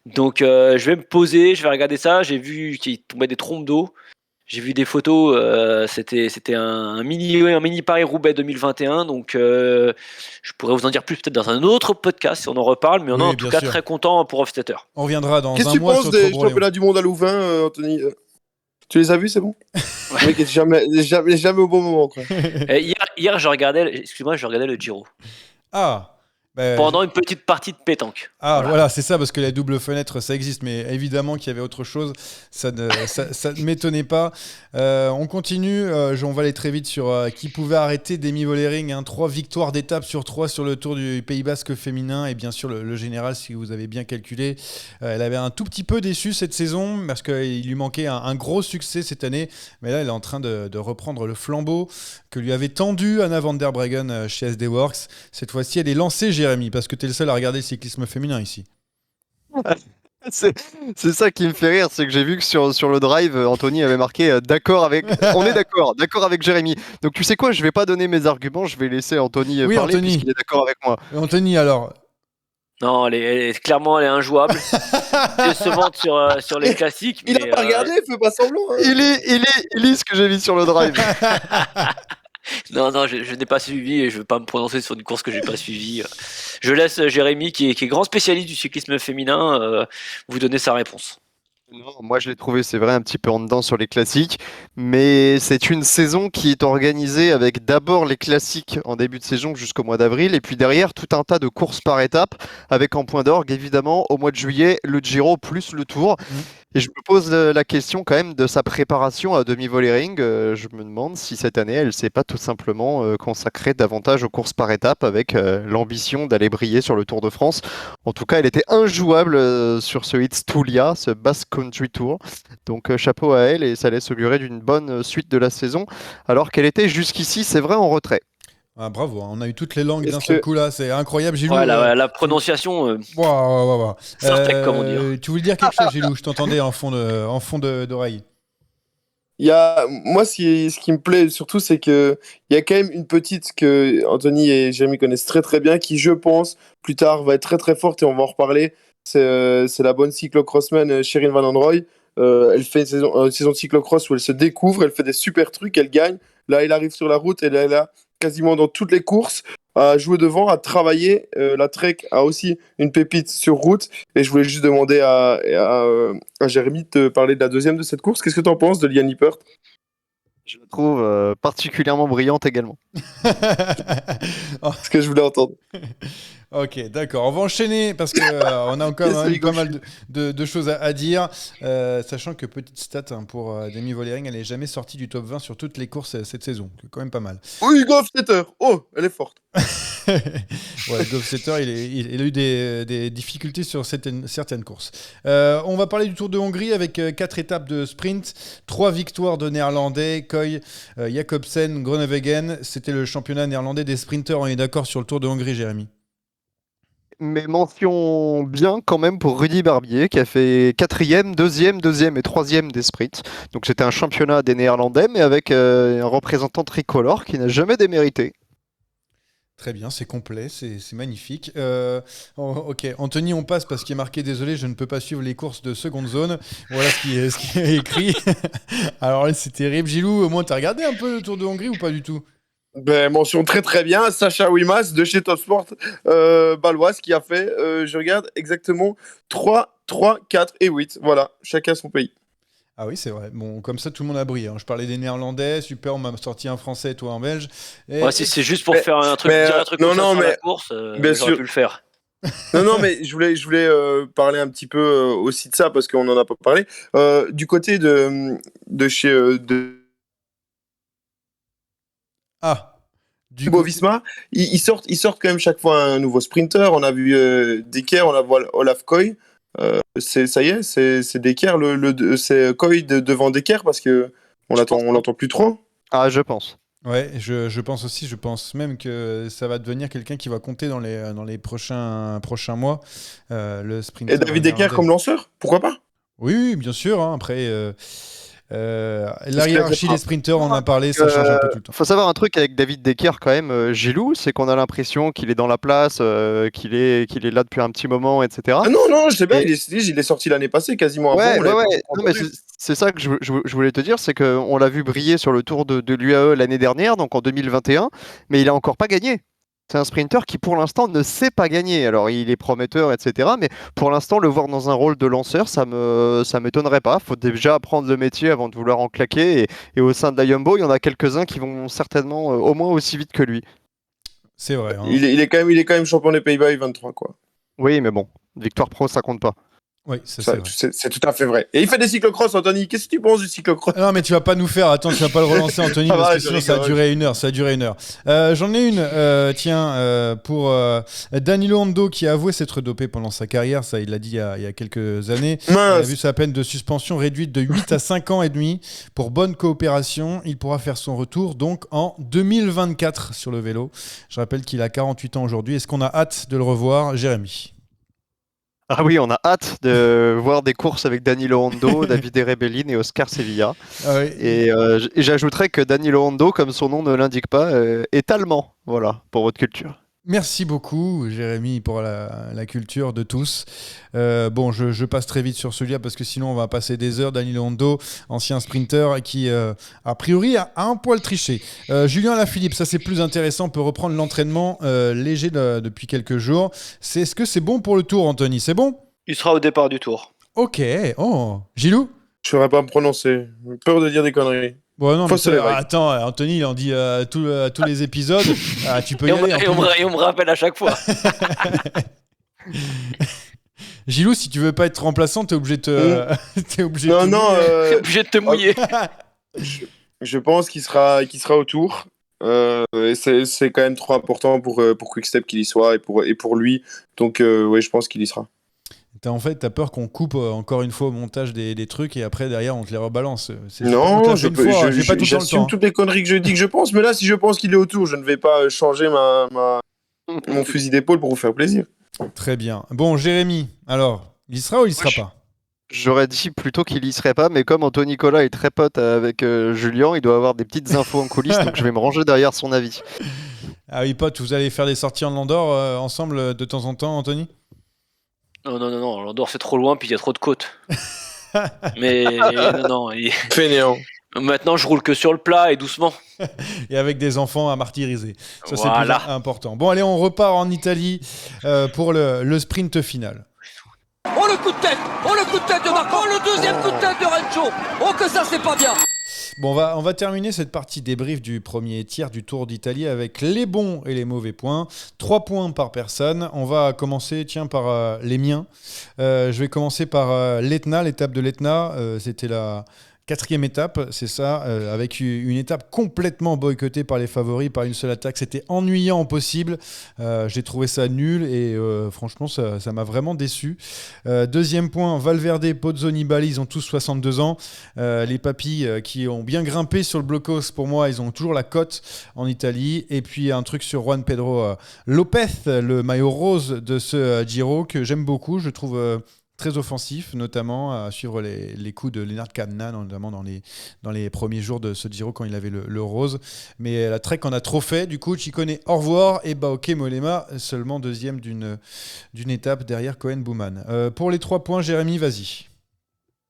Donc, je vais me poser. Je vais regarder ça. J'ai vu qu'il tombait des trompes d'eau. J'ai vu des photos, c'était un mini Paris-Roubaix 2021, donc je pourrais vous en dire plus peut-être dans un autre podcast si on en reparle, mais on est en tout cas très content pour Hofstetter. On reviendra dans un mois. Qu'est-ce que tu penses des championnats du monde à Louvain, Anthony? Tu les as vus, c'est bon? Le mec est jamais au bon moment, quoi. Hier, je regardais le Giro. Ah. Pendant une petite partie de pétanque. Voilà, c'est ça, parce que la double fenêtre, ça existe, mais évidemment qu'il y avait autre chose, ça ne m'étonnait pas. On continue, on va aller très vite sur qui pouvait arrêter Demi Vollering, 3 victoires d'étape sur 3 sur le Tour du Pays Basque féminin, et bien sûr le général, si vous avez bien calculé. Elle avait un tout petit peu déçu cette saison, parce qu'il lui manquait un gros succès cette année, mais là, elle est en train de reprendre le flambeau que lui avait tendu Anna van der Breggen chez SD Works. Cette fois-ci, elle est lancée, Jérémy, parce que tu es le seul à regarder le cyclisme féminin ici. C'est ça qui me fait rire, c'est que j'ai vu que sur le drive, Anthony avait marqué d'accord avec. On est d'accord avec Jérémy. Donc tu sais quoi, je vais pas donner mes arguments, je vais laisser Anthony parler puisqu'il est d'accord avec moi. Anthony, alors. Non, clairement, elle est injouable. Décevante sur les classiques. Il a pas regardé, il fait pas semblant. Hein. Il lit ce que j'ai mis sur le drive. Non, je n'ai pas suivi et je ne veux pas me prononcer sur une course que je n'ai pas suivie. Je laisse Jérémy, qui est grand spécialiste du cyclisme féminin, vous donner sa réponse. Non, moi je l'ai trouvé, c'est vrai, un petit peu en dedans sur les classiques, mais c'est une saison qui est organisée avec d'abord les classiques en début de saison jusqu'au mois d'avril, et puis derrière tout un tas de courses par étapes, avec en point d'orgue évidemment au mois de juillet le Giro plus le Tour. Et je me pose la question quand même de sa préparation à demi-volering. Je me demande si cette année, elle ne s'est pas tout simplement consacrée davantage aux courses par étapes avec l'ambition d'aller briller sur le Tour de France. En tout cas, elle était injouable sur ce It's Tulia, ce Basque Country Tour. Donc chapeau à elle et ça laisse augurer d'une bonne suite de la saison, alors qu'elle était jusqu'ici, c'est vrai, en retrait. Ah, bravo, hein, on a eu toutes les langues Est-ce d'un seul que- coup là, c'est incroyable. Gilou, Ouais, la prononciation, Waouh. Sartec, comme on dit. Tu voulais dire quelque chose, Gilou? Je t'entendais en fond d'oreille. Moi, ce qui me plaît surtout, c'est que il y a quand même une petite que Anthony et Jérémy connaissent très très bien, qui, je pense, plus tard va être très très forte et on va en reparler. C'est la bonne cyclocrossman Sherin Van Androoy. Elle fait une saison de cyclocross où elle se découvre, elle fait des super trucs, elle gagne. Là, elle arrive sur la route et là, elle a quasiment dans toutes les courses à jouer devant, à travailler. La Trek a aussi une pépite sur route. Et je voulais juste demander à Jérémy de te parler de la deuxième de cette course. Qu'est-ce que tu en penses de Liane Lippert? Je la trouve particulièrement brillante également. Ce que je voulais entendre. Ok, d'accord. On va enchaîner parce que on a encore pas mal de choses à dire. Sachant que petite stat pour Demi Vollering, elle n'est jamais sortie du top 20 sur toutes les courses cette saison. C'est quand même pas mal. Oui, Hofstetter. Oh, elle est forte. Ouais, Hofstetter, il a eu des difficultés sur certaines courses. On va parler du Tour de Hongrie avec 4 étapes de sprint, 3 victoires de Néerlandais, Koy, Jacobsen, Groenewegen. C'était le championnat néerlandais des sprinteurs. On est d'accord sur le Tour de Hongrie, Jérémy? Mais mention bien quand même pour Rudy Barbier qui a fait 4e, 2e et 3e des sprints. Donc c'était un championnat des Néerlandais mais avec un représentant tricolore qui n'a jamais démérité. Très bien, c'est complet, c'est magnifique. Ok, Anthony, on passe parce qu'il est marqué désolé, je ne peux pas suivre les courses de seconde zone. Voilà ce qui est écrit. Alors là, c'est terrible. Gilou, au moins, t'as regardé un peu le Tour de Hongrie ou pas du tout? Ben, mention très très bien, Sacha Wimas de chez Top Sport Baloise qui a fait, je regarde exactement 3, 4 et 8. Voilà, chacun son pays. Ah oui, c'est vrai. Bon, comme ça, tout le monde a brillé. Hein. Je parlais des Néerlandais, super, on m'a sorti un Français, toi un Belge. Ouais, si c'est juste pour faire un truc, dire un truc comme ça sur la course, j'aurais pu le faire. Non, mais je voulais parler un petit peu aussi de ça parce qu'on n'en a pas parlé. Du côté de chez Jumbo Visma, ils sortent quand même chaque fois un nouveau sprinter. On a vu Decker, on a vu Olaf Koy. Ça y est, c'est Decker, c'est Koy devant Decker parce que on l'entend plus trop. Ah, je pense. Ouais, je pense aussi. Je pense même que ça va devenir quelqu'un qui va compter dans les prochains mois. Le sprinter. Et David Decker comme lanceur, pourquoi pas? Oui, bien sûr. Hein. Après. La hiérarchie des sprinters, on en a parlé, ça change un peu tout le temps. Faut savoir un truc avec David Decker quand même, Gilou, c'est qu'on a l'impression qu'il est dans la place, qu'il est là depuis un petit moment, etc. Ah non, je sais bien, il est sorti l'année passée quasiment. Ouais. Non, mais c'est ça que je voulais te dire, c'est qu'on l'a vu briller sur le Tour de l'UAE l'année dernière, donc en 2021, mais il a encore pas gagné. C'est un sprinter qui, pour l'instant, ne sait pas gagner. Alors, il est prometteur, etc. Mais pour l'instant, le voir dans un rôle de lanceur, ça m'étonnerait pas. Il faut déjà apprendre le métier avant de vouloir en claquer. Et au sein de la Jumbo, il y en a quelques-uns qui vont certainement au moins aussi vite que lui. C'est vrai. Hein. Il est quand même champion des Pays-Bas U23, quoi. Oui, mais bon, victoire pro, ça compte pas. Oui, c'est vrai. C'est tout à fait vrai. Et il fait des cyclocross, Anthony. Qu'est-ce que tu penses du cyclocross? Non, mais tu vas pas nous faire. Attends, tu vas pas le relancer, Anthony, parce que sinon ça a duré une heure. J'en ai une, pour Danilo Ando qui a avoué s'être dopé pendant sa carrière. Ça, il l'a dit il y a quelques années. Il a vu sa peine de suspension réduite de 8 à 5 ans et demi pour bonne coopération. Il pourra faire son retour donc en 2024 sur le vélo. Je rappelle qu'il a 48 ans aujourd'hui. Est-ce qu'on a hâte de le revoir, Jérémy? Ah oui, on a hâte de voir des courses avec Danilo Ando, David Rebellin et Oscar Sevilla. Ah oui. Et j'ajouterais que Danilo Ando, comme son nom ne l'indique pas, est allemand. Voilà, pour votre culture. Merci beaucoup, Jérémy, pour la culture de tous. Bon, je passe très vite sur celui-là parce que sinon on va passer des heures. Danilo Ando, ancien sprinter qui, a priori, a un poil triché. Julien Alaphilippe, ça c'est plus intéressant, peut reprendre l'entraînement léger depuis quelques jours. Est-ce que c'est bon pour le Tour, Anthony? C'est bon? Il sera au départ du Tour. Ok. Oh, Gilou? Je ne saurais pas me prononcer. J'ai peur de dire des conneries. Bon, non, mais attends, Anthony, il en dit tous les épisodes. Tu peux y aller. Et on me rappelle à chaque fois. Gilou, si tu veux pas être remplaçant, t'es obligé de te. T'es obligé de Non, te non, mouiller. Obligé de te mouiller. je pense qu'il sera autour. Et c'est quand même trop important pour Quickstep qu'il y soit et pour lui. Donc, ouais, je pense qu'il y sera. T'as peur qu'on coupe encore une fois au montage des trucs et après derrière on te les rebalance. Non, on te l'a fait une fois, j'ai pas tout le temps le j'assume temps. toutes les conneries que je dis que je pense. Mais là, si je pense qu'il est autour, je ne vais pas changer mon fusil d'épaule pour vous faire plaisir. Très bien. Bon, Jérémy, alors, il y sera ou il y sera pas? J'aurais dit plutôt qu'il y serait pas, mais comme Anthony Nicolas est très pote avec Julien, il doit avoir des petites infos en coulisses, donc je vais me ranger derrière son avis. Ah oui, pote, vous allez faire des sorties en Andorre ensemble de temps en temps, Anthony? Non, l'Andorre c'est trop loin, puis il y a trop de côtes. Mais non. Fainéant. Maintenant, je roule que sur le plat et doucement. Et avec des enfants à martyriser. Ça, c'est Voilà. plus important. Bon, allez, on repart en Italie pour le sprint final. Oh le coup de tête de Marco. Oh le deuxième coup de tête de Rencho. Oh que ça c'est pas bien. Bon, on va terminer cette partie débrief du premier tiers du Tour d'Italie avec les bons et les mauvais points. 3 points par personne. On va commencer par les miens. Je vais commencer par l'Etna, l'étape de l'Etna. C'était la 4e étape, c'est ça, avec une étape complètement boycottée par les favoris, par une seule attaque. C'était ennuyant au possible. J'ai trouvé ça nul et franchement, ça m'a vraiment déçu. Deuxième point, Valverde, Pozzo, Nibali, ils ont tous 62 ans. Les papis qui ont bien grimpé sur le blocos, pour moi, ils ont toujours la cote en Italie. Et puis un truc sur Juan Pedro Lopez, le maillot rose de ce Giro que j'aime beaucoup. Je trouve très offensif, notamment à suivre les coups de Lennart Kamna, notamment dans les premiers jours de ce Giro quand il avait le rose. Mais la Trek en a trop fait. Du coup, Ciccone, au revoir. Et Bauke Mollema, seulement deuxième d'une étape derrière Cohen-Bouman. Pour les 3 points, Jérémy, vas-y.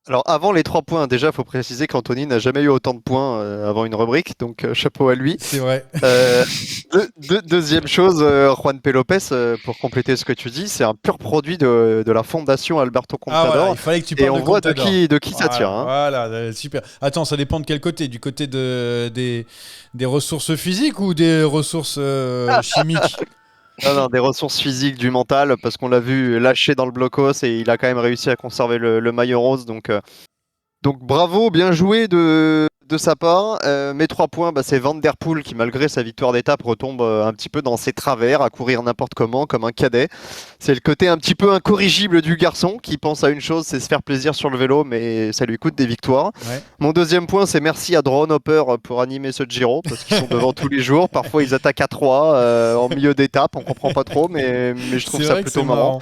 Alors avant les 3 points, déjà, il faut préciser qu'Anthony n'a jamais eu autant de points avant une rubrique, donc chapeau à lui. C'est vrai. Deuxième chose, Juan P. Lopez, pour compléter ce que tu dis, c'est un pur produit de la fondation Alberto Contador. Voilà, il fallait que tu parles et on de voit Contador. de qui ça tient. Hein. Voilà, super. Attends, ça dépend de quel côté? Du côté des ressources physiques ou des ressources chimiques? Non, des ressources physiques, du mental, parce qu'on l'a vu lâcher dans le blocos et il a quand même réussi à conserver le maillot rose. Donc bravo, bien joué de sa part. Mes 3 points, c'est Van Der Poel qui, malgré sa victoire d'étape, retombe un petit peu dans ses travers, à courir n'importe comment, comme un cadet. C'est le côté un petit peu incorrigible du garçon qui pense à une chose, c'est se faire plaisir sur le vélo, mais ça lui coûte des victoires. Ouais. Mon deuxième point, c'est merci à Drone Hopper pour animer ce Giro, parce qu'ils sont devant tous les jours. Parfois, ils attaquent à 3 en milieu d'étape, on comprend pas trop, mais je trouve C'est ça vrai que plutôt c'est marrant.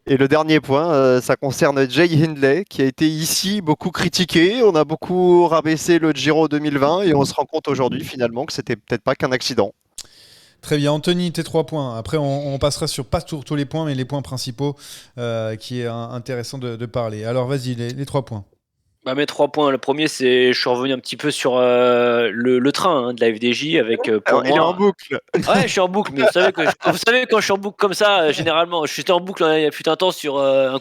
Et le dernier point, ça concerne Jay Hindley, qui a été ici beaucoup critiqué. On a beaucoup rabaissé le Giro 2020 et on se rend compte aujourd'hui finalement que c'était peut-être pas qu'un accident. Très bien, Anthony, tes 3 points. Après, on passera sur pas tous les points, mais les points principaux qui est intéressant de parler. Alors, vas-y, les 3 points. Mes 3 points. Le premier, c'est je suis revenu un petit peu sur le train de la FDJ avec pour Alors, il est en moi. boucle. Ouais, je suis en boucle, mais vous savez quand je suis en boucle comme ça, généralement, je suis en boucle il y a fut un temps sur un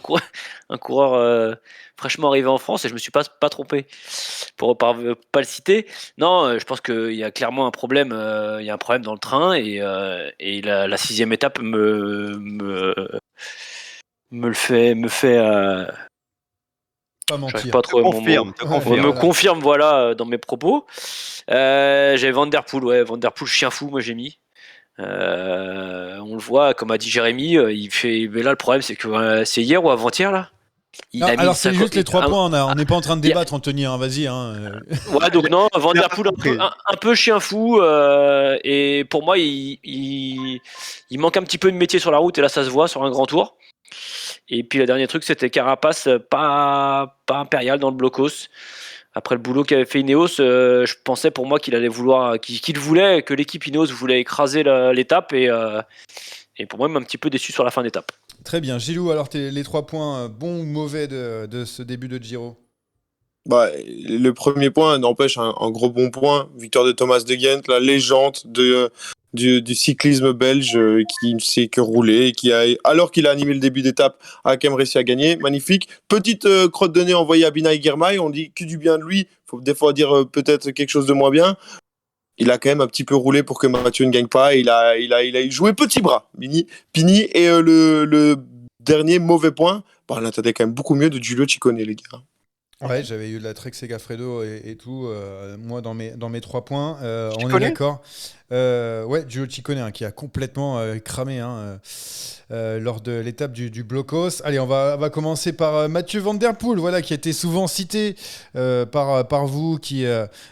coureur fraîchement arrivé en France et je me suis pas trompé pour pas le citer. Non, je pense qu'il y a clairement un problème. Il y a un problème dans le train et la 6e étape me fait Pas j'arrive mentir. pas trop à confirme. me confirme voilà dans mes propos. J'avais Van Der Poel, Van Der Poel chien fou, moi j'ai mis. On le voit, comme a dit Jérémy, mais là le problème c'est que c'est hier ou avant-hier là. Alors c'est juste les 3 points, on n'est pas en train de débattre, Anthony, hein, vas-y. Ouais, donc non, Van Der Poel un peu chien fou et pour moi il manque un petit peu de métier sur la route et là ça se voit sur un grand tour. Et puis le dernier truc, c'était Carapace, pas impérial dans le blocos. Après le boulot qu'avait fait Ineos, je pensais pour moi qu'il allait vouloir, qu'il voulait, que l'équipe Ineos voulait écraser l'étape et pour moi, il m'a un petit peu déçu sur la fin d'étape. Très bien. Gilou, alors les 3 points bons ou mauvais de ce début de Giro? Le premier point n'empêche un gros bon point. Victoire de Thomas de Gendt, la légende du cyclisme belge qui ne sait que rouler et qui alors qu'il a animé le début d'étape, a quand même réussi à gagner. Magnifique. Petite crotte de nez envoyée à Binay Girmay. On dit que du bien de lui. Il faut des fois dire peut-être quelque chose de moins bien. Il a quand même un petit peu roulé pour que Mathieu ne gagne pas. Il a joué petit bras, Pini. Et le dernier mauvais point, on attendait quand même beaucoup mieux de Giulio Ciccone, les gars. Ouais, j'avais eu la Trek Segafredo et tout, moi dans mes 3 points. On est Ciccone d'accord. Ouais, Giulio Ciccone hein, qui a complètement cramé lors de l'étape du blocos. Allez, on va commencer par Mathieu Van Der Poel, voilà, qui a été souvent cité par vous, qui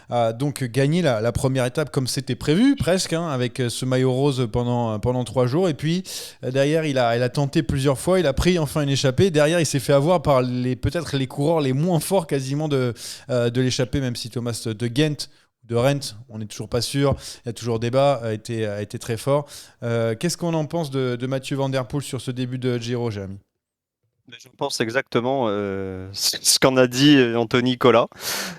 a donc gagné la première étape comme c'était prévu, presque, hein, avec ce maillot rose pendant 3 jours. Et puis derrière, il a tenté plusieurs fois, il a pris enfin une échappée. Derrière, il s'est fait avoir par peut-être les coureurs les moins forts quasiment de l'échappée, même si Thomas de Ghent, de Rent, on n'est toujours pas sûr, il y a toujours débat, a été très fort. Qu'est-ce qu'on en pense de Mathieu Van Der Poel sur ce début de Giro, Jérémy? Je pense exactement ce qu'en a dit Anthony Collat,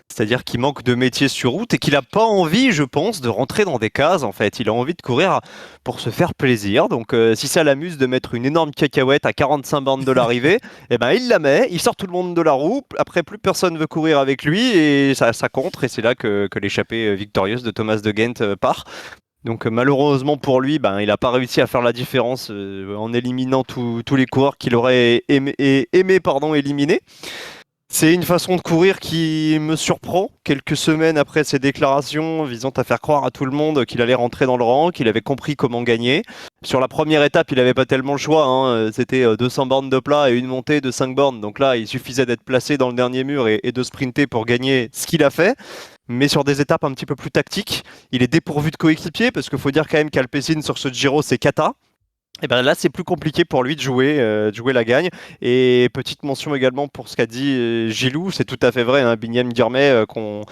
c'est-à-dire qu'il manque de métier sur route et qu'il n'a pas envie, je pense, de rentrer dans des cases. En fait, il a envie de courir pour se faire plaisir. Donc, si ça l'amuse de mettre une énorme cacahuète à 45 bornes de l'arrivée, eh ben il la met, il sort tout le monde de la roue. Après, plus personne veut courir avec lui et ça contre. Et c'est là que l'échappée victorieuse de Thomas de Ghent part. Donc malheureusement pour lui, il n'a pas réussi à faire la différence en éliminant tous les coureurs qu'il aurait aimé éliminer. C'est une façon de courir qui me surprend quelques semaines après ses déclarations visant à faire croire à tout le monde qu'il allait rentrer dans le rang, qu'il avait compris comment gagner. Sur la première étape, il n'avait pas tellement le choix, hein. C'était 200 bornes de plat et une montée de 5 bornes. Donc là, il suffisait d'être placé dans le dernier mur et de sprinter pour gagner, ce qu'il a fait. Mais sur des étapes un petit peu plus tactiques, il est dépourvu de coéquipier parce qu'il faut dire quand même qu'Alpecin sur ce Giro c'est cata. Et ben là c'est plus compliqué pour lui de jouer la gagne. Et petite mention également pour ce qu'a dit Gilou, c'est tout à fait vrai, hein, Binyam Girmay qu'on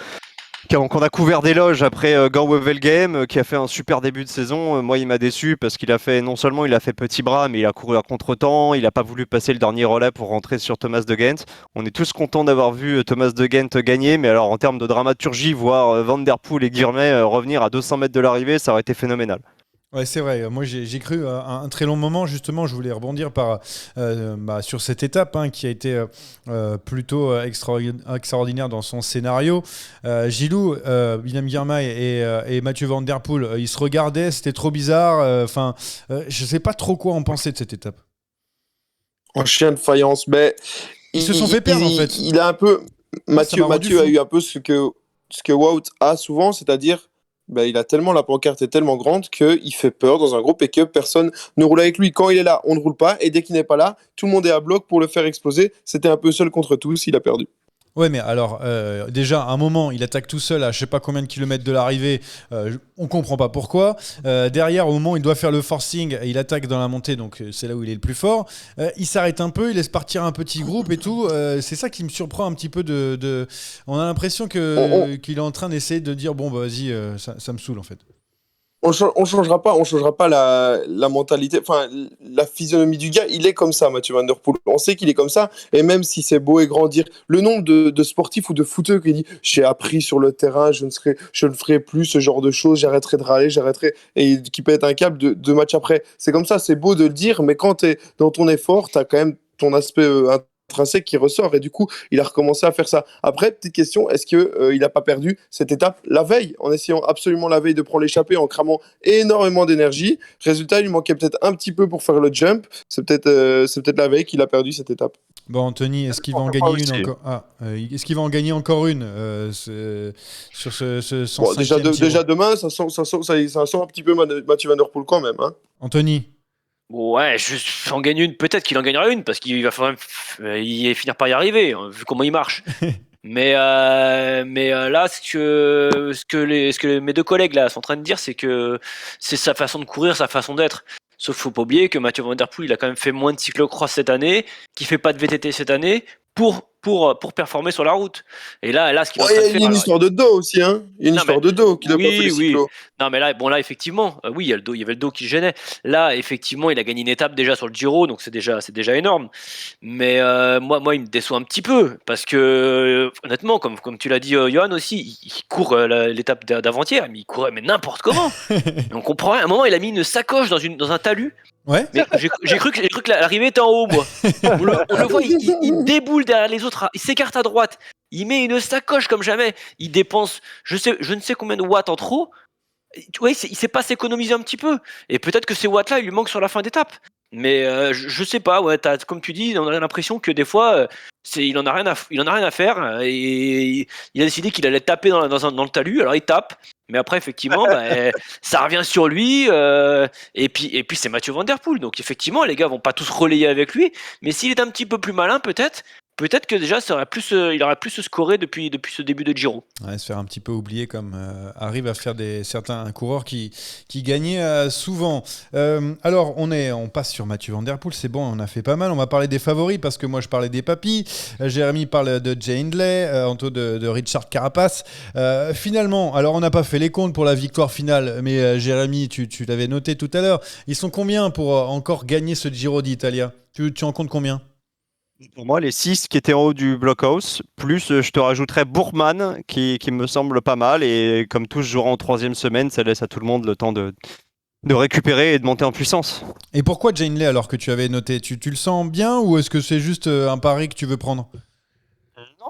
a couvert d'éloges après Gand-Wevelgem, qui a fait un super début de saison. Moi, il m'a déçu parce qu'il a fait, non seulement il a fait petit bras, mais il a couru à contre-temps. Il n'a pas voulu passer le dernier relais pour rentrer sur Thomas de Ghent. On est tous contents d'avoir vu Thomas de Ghent gagner, mais alors en termes de dramaturgie, voir Van Der Poel et Girmay revenir à 200 mètres de l'arrivée, ça aurait été phénoménal. Ouais, c'est vrai. Moi, j'ai cru un très long moment, justement. Je voulais rebondir sur cette étape qui a été plutôt extraordinaire dans son scénario. Gilou, William Girmay et Mathieu Van Der Poel, ils se regardaient, c'était trop bizarre. Je ne sais pas trop quoi en penser de cette étape. En chien de faïence, mais Ils se sont fait perdre, en fait. Il a un peu. Mathieu a eu un peu ce que Wout a souvent, c'est-à-dire. Il a tellement, la pancarte est tellement grande qu'il fait peur dans un groupe et que personne ne roule avec lui. Quand il est là, on ne roule pas. Et dès qu'il n'est pas là, tout le monde est à bloc pour le faire exploser. C'était un peu seul contre tous, il a perdu. Ouais, mais alors, déjà, à un moment, il attaque tout seul à je sais pas combien de kilomètres de l'arrivée. On comprend pas pourquoi. Derrière, au moment où il doit faire le forcing, il attaque dans la montée, donc c'est là où il est le plus fort. Il s'arrête un peu, il laisse partir un petit groupe et tout. C'est ça qui me surprend un petit peu. On a l'impression qu'il est en train d'essayer de dire bon, vas-y, ça me saoule en fait. On changera pas la mentalité, enfin la physionomie du gars. Il est comme ça, Mathieu Van Der Poel. On sait qu'il est comme ça. Et même si c'est beau et grandir, le nombre de sportifs ou de footeux qui dit j'ai appris sur le terrain, je ne ferai plus ce genre de choses, j'arrêterai de râler, et qui peut être un câble de match après. C'est comme ça, c'est beau de le dire, mais quand t'es dans ton effort, t'as quand même ton aspect intrinsèque qui ressort, et du coup il a recommencé à faire ça. Après, petite question, est-ce que il n'a pas perdu cette étape la veille, en essayant absolument la veille de prendre l'échappée, en cramant énormément d'énergie? Résultat, il lui manquait peut-être un petit peu pour faire le jump. C'est peut-être la veille qu'il a perdu cette étape. Bon, Anthony, est-ce qu'il va en gagner une encore? Est-ce qu'il va en gagner encore une sur ce 105e déjà demain, ça sent un petit peu Mathieu Van Der Poel quand même, hein. Anthony? Ouais, en gagne une, peut-être qu'il en gagnera une, parce qu'il va finir par y arriver, hein, vu comment il marche. mais là, ce que mes deux collègues là sont en train de dire, c'est que c'est sa façon de courir, sa façon d'être. Sauf qu'il faut pas oublier que Mathieu Van Der Poel, il a quand même fait moins de cyclocross cette année, qu'il fait pas de VTT cette année, pour performer sur la route. Et là ce qu'il il y a une histoire de dos aussi, hein. Il y a une histoire de dos qu'il a pas fait les cyclos. Non, mais là effectivement, oui, il y avait le dos qui gênait. Là, effectivement, il a gagné une étape déjà sur le Giro, donc c'est déjà énorme. Mais moi, il me déçoit un petit peu parce que honnêtement, comme tu l'as dit, Johan aussi, il court l'étape d'avant-hier, mais il courait n'importe comment. On comprend rien. À un moment, il a mis une sacoche dans un talus. Ouais. Mais j'ai cru que l'arrivée était en haut, moi. On le voit, il déboule derrière les autres, il s'écarte à droite, il met une sacoche comme jamais, il dépense je ne sais combien de watts en trop. Ouais, il sait pas s'économiser un petit peu. Et peut-être que ces watts-là, il lui manquent sur la fin d'étape. Mais je sais pas, ouais, comme tu dis, on a l'impression que des fois, il en a rien à faire et il a décidé qu'il allait taper dans le talus, alors il tape. Mais après, effectivement, ça revient sur lui. Et puis c'est Mathieu Van Der Poel. Donc effectivement, les gars vont pas tous relayer avec lui. Mais s'il est un petit peu plus malin, peut-être que déjà, il aurait plus scoré depuis ce début de Giro. Ouais, se faire un petit peu oublier comme arrive à faire certains coureurs qui gagnaient souvent. Alors, on passe sur Mathieu Van Der Poel, c'est bon, on a fait pas mal. On va parler des favoris parce que moi je parlais des papis. Jérémy parle de Jay Hindley, Anto de Richard Carapace. Finalement, alors on n'a pas fait les comptes pour la victoire finale, mais Jérémy, tu l'avais noté tout à l'heure. Ils sont combien pour encore gagner ce Giro d'Italia ? Tu en comptes combien ? Pour moi, les 6 qui étaient en haut du blockhouse, plus je te rajouterais Bourman qui me semble pas mal. Et comme tous joueront en 3e semaine, ça laisse à tout le monde le temps de récupérer et de monter en puissance. Et pourquoi Jay Hindley alors que tu avais noté ? Tu le sens bien ou est-ce que c'est juste un pari que tu veux prendre ?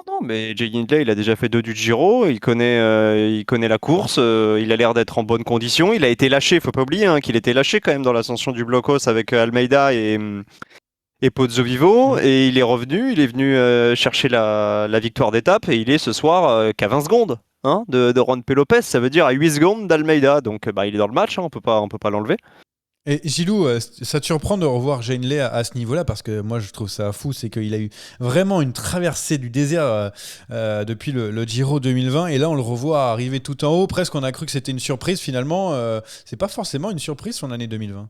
Non, mais Jay Hindley, il a déjà fait 2 du Giro, il connaît la course, il a l'air d'être en bonne condition. Il a été lâché, faut pas oublier qu'il était lâché quand même dans l'ascension du blockhouse avec Almeida et Pozzo Vivo, et il est revenu, il est venu chercher la victoire d'étape, et il est ce soir qu'à 20 secondes de Juan P. Lopez, ça veut dire à 8 secondes d'Almeida, donc il est dans le match, on peut pas l'enlever. Et Gilou, ça te surprend de revoir Jay Hindley à ce niveau-là, parce que moi je trouve ça fou, c'est qu'il a eu vraiment une traversée du désert depuis le Giro 2020, et là on le revoit arriver tout en haut, presque on a cru que c'était une surprise, finalement c'est pas forcément une surprise son année 2020.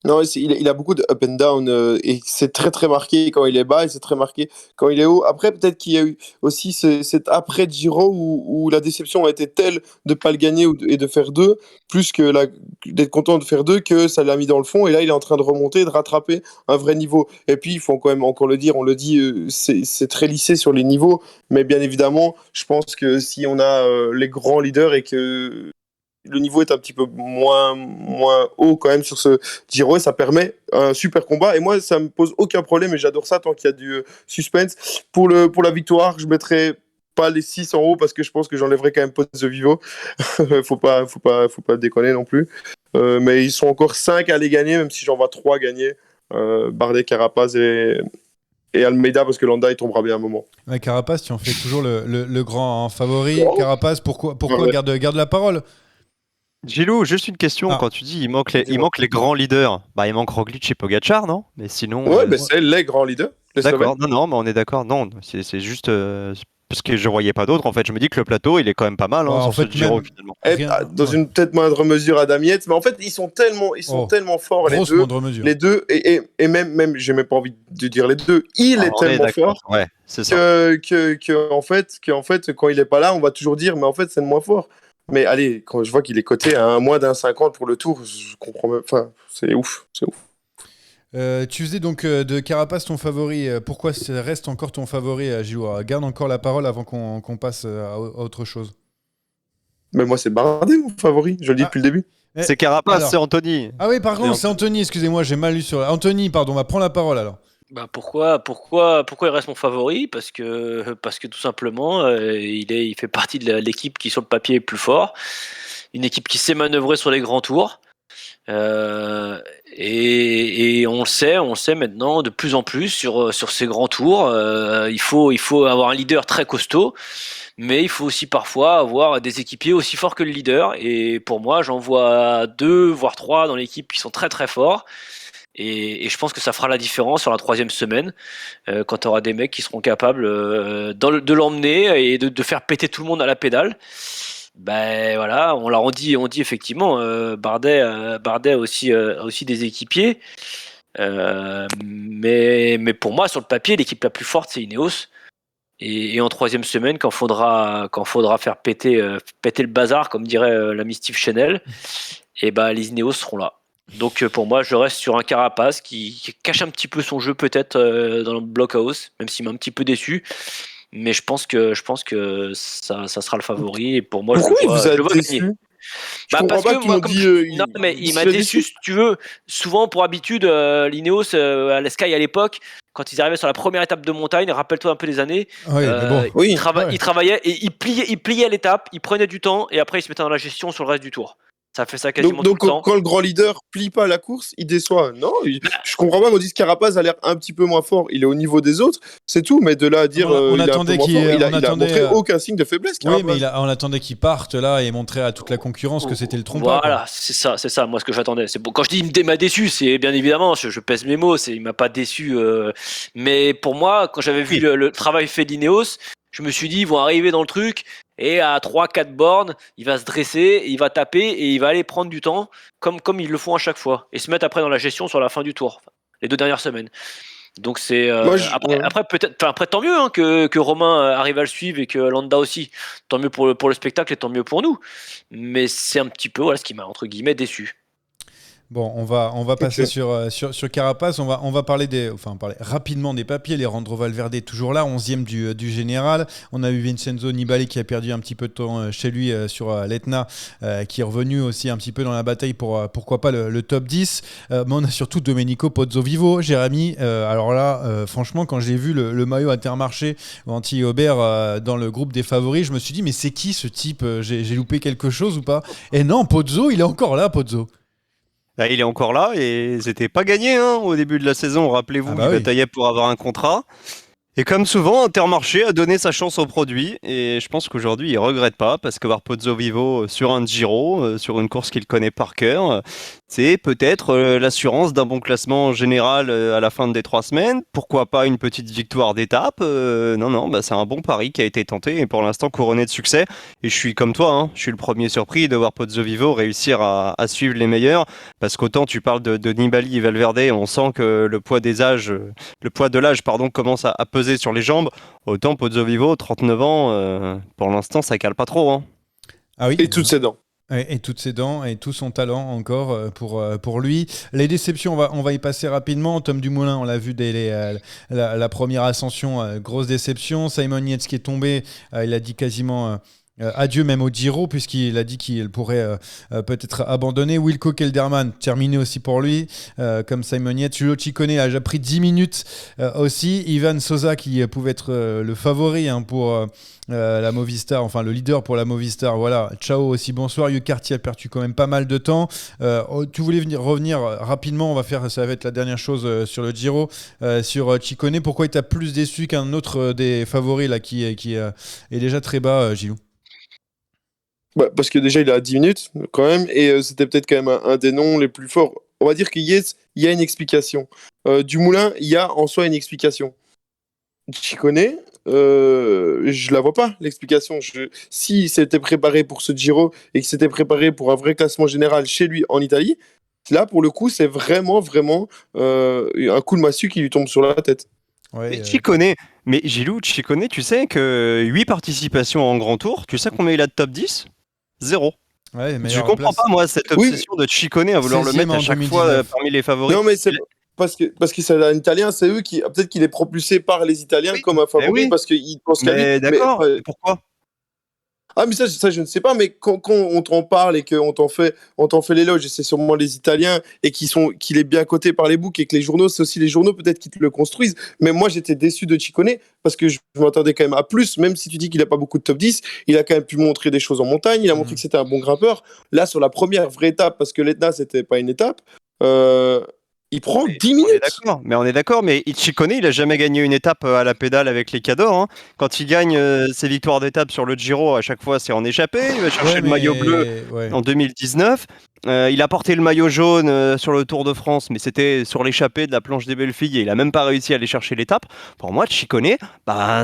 Non, il a beaucoup de up and down et c'est très très marqué quand il est bas et c'est très marqué quand il est haut. Après, peut-être qu'il y a eu aussi cet après Giro où la déception a été telle de pas le gagner et de faire 2, plus que d'être content de faire 2, que ça l'a mis dans le fond. Et là, il est en train de remonter, de rattraper un vrai niveau. Et puis, il faut quand même encore le dire, on le dit, c'est très lissé sur les niveaux. Mais bien évidemment, je pense que si on a les grands leaders et que le niveau est un petit peu moins haut quand même sur ce Giro et ça permet un super combat. Et moi, ça me pose aucun problème et j'adore ça tant qu'il y a du suspense. Pour la victoire, je mettrai pas les 6 en haut parce que je pense que j'enlèverai quand même Pozzo Vivo. faut pas déconner non plus. Mais ils sont encore 5 à les gagner, même si j'en vois 3 gagner. Bardet, Carapaz et Almeida, parce que Landa il tombera bien un moment. Ouais, Carapace, tu en fais toujours le grand favori. Oh. Carapace, pourquoi Ouais. garde la parole? Gilou, juste une question, quand tu dis il manque les grands leaders, il manque Roglic et Pogacar, non? Mais sinon... Ouais, mais c'est les grands leaders. D'accord, non, mais on est d'accord, non, c'est juste... parce que je voyais pas d'autres, en fait, je me dis que le plateau, il est quand même pas mal en sur fait, ce Giro, même- finalement. Dans une peut-être moindre mesure à Damiette, mais en fait ils sont tellement forts les grosse deux. moindre mesure. Les deux, et même j'ai même pas envie de dire les deux, il est On est tellement d'accord, fort ouais, c'est ça. que en fait quand il est pas là, on va toujours dire mais en fait c'est le moins fort. Mais allez, quand je vois qu'il est coté à moins d'1,50 pour le tour, je comprends même, enfin c'est ouf. Tu faisais donc de Carapace ton favori. Pourquoi ça reste encore ton favori, Gilou? Garde encore la parole avant qu'on passe à autre chose. Mais moi c'est Bardet mon favori, je le dis depuis le début. C'est Carapace, alors. c'est Anthony. Ah oui, pardon, c'est Anthony, excusez-moi, j'ai mal lu sur... Anthony, pardon, prends la parole alors. Pourquoi il reste mon favori? Parce que tout simplement, il fait partie de l'équipe qui sur le papier est plus fort, une équipe qui sait manœuvrer sur les grands tours, et on le sait maintenant de plus en plus sur ces grands tours. Il faut avoir un leader très costaud, mais il faut aussi parfois avoir des équipiers aussi forts que le leader. Et pour moi, j'en vois 2 voire 3 dans l'équipe qui sont très très forts. Et je pense que ça fera la différence sur la 3e semaine, quand tu auras des mecs qui seront capables de l'emmener et de faire péter tout le monde à la pédale. Voilà, on dit effectivement, Bardet a aussi des équipiers, mais pour moi sur le papier l'équipe la plus forte c'est Ineos. Et en 3e semaine, quand faudra faire péter le bazar, comme dirait l'ami Steve Chanel, les Ineos seront là. Donc pour moi, je reste sur un Carapace qui cache un petit peu son jeu peut-être dans le blockhouse, même s'il m'a un petit peu déçu. Mais je pense que ça sera le favori. Et pour moi, Pourquoi il vous a je le vois déçu? gagner. Je comprends Parce pas que que tu moi, m'as dit. non, mais il m'a déçu, si tu veux. Souvent, pour habitude, l'Ineos à la Sky à l'époque, quand ils arrivaient sur la première étape de montagne, rappelle-toi un peu des années, Oui, mais bon. Oui. ils travaillaient et ils pliaient à l'étape, ils prenaient du temps et après ils se mettaient dans la gestion sur le reste du tour. Ça fait ça quasiment Donc tout le temps. quand le grand leader plie pas la course, il déçoit. Non, je comprends pas qu'on dise Carapaz a l'air un petit peu moins fort. Il est au niveau des autres, c'est tout. Mais de là à dire On il est un peu attendait moins qu'il- fort, il on a attendait, montré aucun signe de faiblesse. Oui, Carapaz. mais on attendait qu'il parte là et montrer à toute la concurrence que c'était le trompe-pas. Voilà, c'est ça, moi ce que j'attendais. C'est bon. Quand je dis il m'a déçu, c'est bien évidemment, je pèse mes mots, il m'a pas déçu. Mais pour moi, quand j'avais vu le travail fait d'Ineos, je me suis dit, ils vont arriver dans le truc et à 3-4 bornes, il va se dresser, il va taper et il va aller prendre du temps, comme ils le font à chaque fois, et se mettre après dans la gestion sur la fin du tour, les 2 dernières semaines. Donc c'est après peut-être, après tant mieux que Romain arrive à le suivre et que Landa aussi. Tant mieux pour le spectacle et tant mieux pour nous. Mais c'est un petit peu ce qui m'a entre guillemets déçu. Bon, on va passer sur Carapace. On va parler parler rapidement des papiers. Alejandro Valverde est toujours là, 11e du général. On a eu Vincenzo Nibali qui a perdu un petit peu de temps chez lui sur l'Etna, qui est revenu aussi un petit peu dans la bataille pour pourquoi pas le top 10. Mais on a surtout Domenico Pozzovivo, Jérémy. Alors là, franchement, quand j'ai vu le maillot Intermarché anti-Aubert dans le groupe des favoris, je me suis dit, mais c'est qui ce type? J'ai loupé quelque chose ou pas? Et non, Pozzo, il est encore là, Pozzo. Là, il est encore là et c'était pas gagné au début de la saison. Rappelez-vous, il bataillait pour avoir un contrat. Et comme souvent, Intermarché a donné sa chance au produit et je pense qu'aujourd'hui, il regrette pas parce que voir Pozzovivo sur un Giro, sur une course qu'il connaît par cœur, c'est peut-être l'assurance d'un bon classement général à la fin des 3 semaines. Pourquoi pas une petite victoire d'étape? Non, c'est un bon pari qui a été tenté et pour l'instant couronné de succès. Et je suis comme toi, je suis le premier surpris de voir Pozzovivo réussir à suivre les meilleurs parce qu'autant tu parles de Nibali et Valverde, on sent que le poids de l'âge commence à peser sur les jambes, autant Pozzovivo, 39 ans, pour l'instant ça cale pas trop. Ah oui, et toutes ses dents. Et toutes ses dents et tout son talent encore pour lui. Les déceptions, on va y passer rapidement. Tom Dumoulin, on l'a vu dès la première ascension, grosse déception. Simon Yates qui est tombé, il a dit quasiment adieu même au Giro puisqu'il a dit qu'il pourrait peut-être abandonner. Wilco Kelderman, terminé aussi pour lui, comme Simon Yates. Giulio Ciccone a déjà pris 10 minutes aussi. Ivan Sosa qui pouvait être le favori pour la Movistar, enfin le leader pour la Movistar. Voilà, ciao aussi, bonsoir. Hugh Cartier a perdu quand même pas mal de temps. Tu voulais revenir rapidement, ça va être la dernière chose sur le Giro, sur Ciccone. Pourquoi il t'a plus déçu qu'un autre des favoris là, qui est déjà très bas, Gilou? Parce que déjà il est à 10 minutes quand même et c'était peut-être quand même un des noms les plus forts. On va dire qu'il y a une explication. Dumoulin, il y a en soi une explication. Ciccone, je la vois pas l'explication. S'il s'était préparé pour ce Giro et qu'il s'était préparé pour un vrai classement général chez lui en Italie, là pour le coup c'est vraiment un coup de massue qui lui tombe sur la tête. Ouais, Ciccone, mais Gilou, Ciccone, tu sais que 8 participations en Grand Tour, tu sais combien il a de top 10? 0. Ouais, je comprends pas moi cette obsession de Ciccone à vouloir le mettre à chaque fois parmi les favoris. Non mais c'est parce que c'est un Italien, c'est eux qui peut-être qu'il est propulsé par les Italiens comme un favori parce qu'ils pensent qu'à lui. D'accord, pourquoi? Ah mais ça je ne sais pas, mais quand on t'en parle et qu'on t'en fait l'éloge, et c'est sûrement les Italiens et qu'il est bien coté par les books et que les journaux, c'est aussi les journaux peut-être qui te le construisent. Mais moi j'étais déçu de Ciccone parce que je m'attendais quand même à plus, même si tu dis qu'il n'a pas beaucoup de top 10, il a quand même pu montrer des choses en montagne, il a montré que c'était un bon grimpeur. Là sur la première vraie étape, parce que l'Etna c'était pas une étape, il prend 10 minutes. On est d'accord, mais Ciccone, il a jamais gagné une étape à la pédale avec les Cadors. Quand il gagne ses victoires d'étape sur le Giro, à chaque fois, c'est en échappée. Il va chercher le maillot bleu en 2019. Il a porté le maillot jaune sur le Tour de France, mais c'était sur l'échappée de la planche des belles filles et il a même pas réussi à aller chercher l'étape. Pour moi, Ciccone,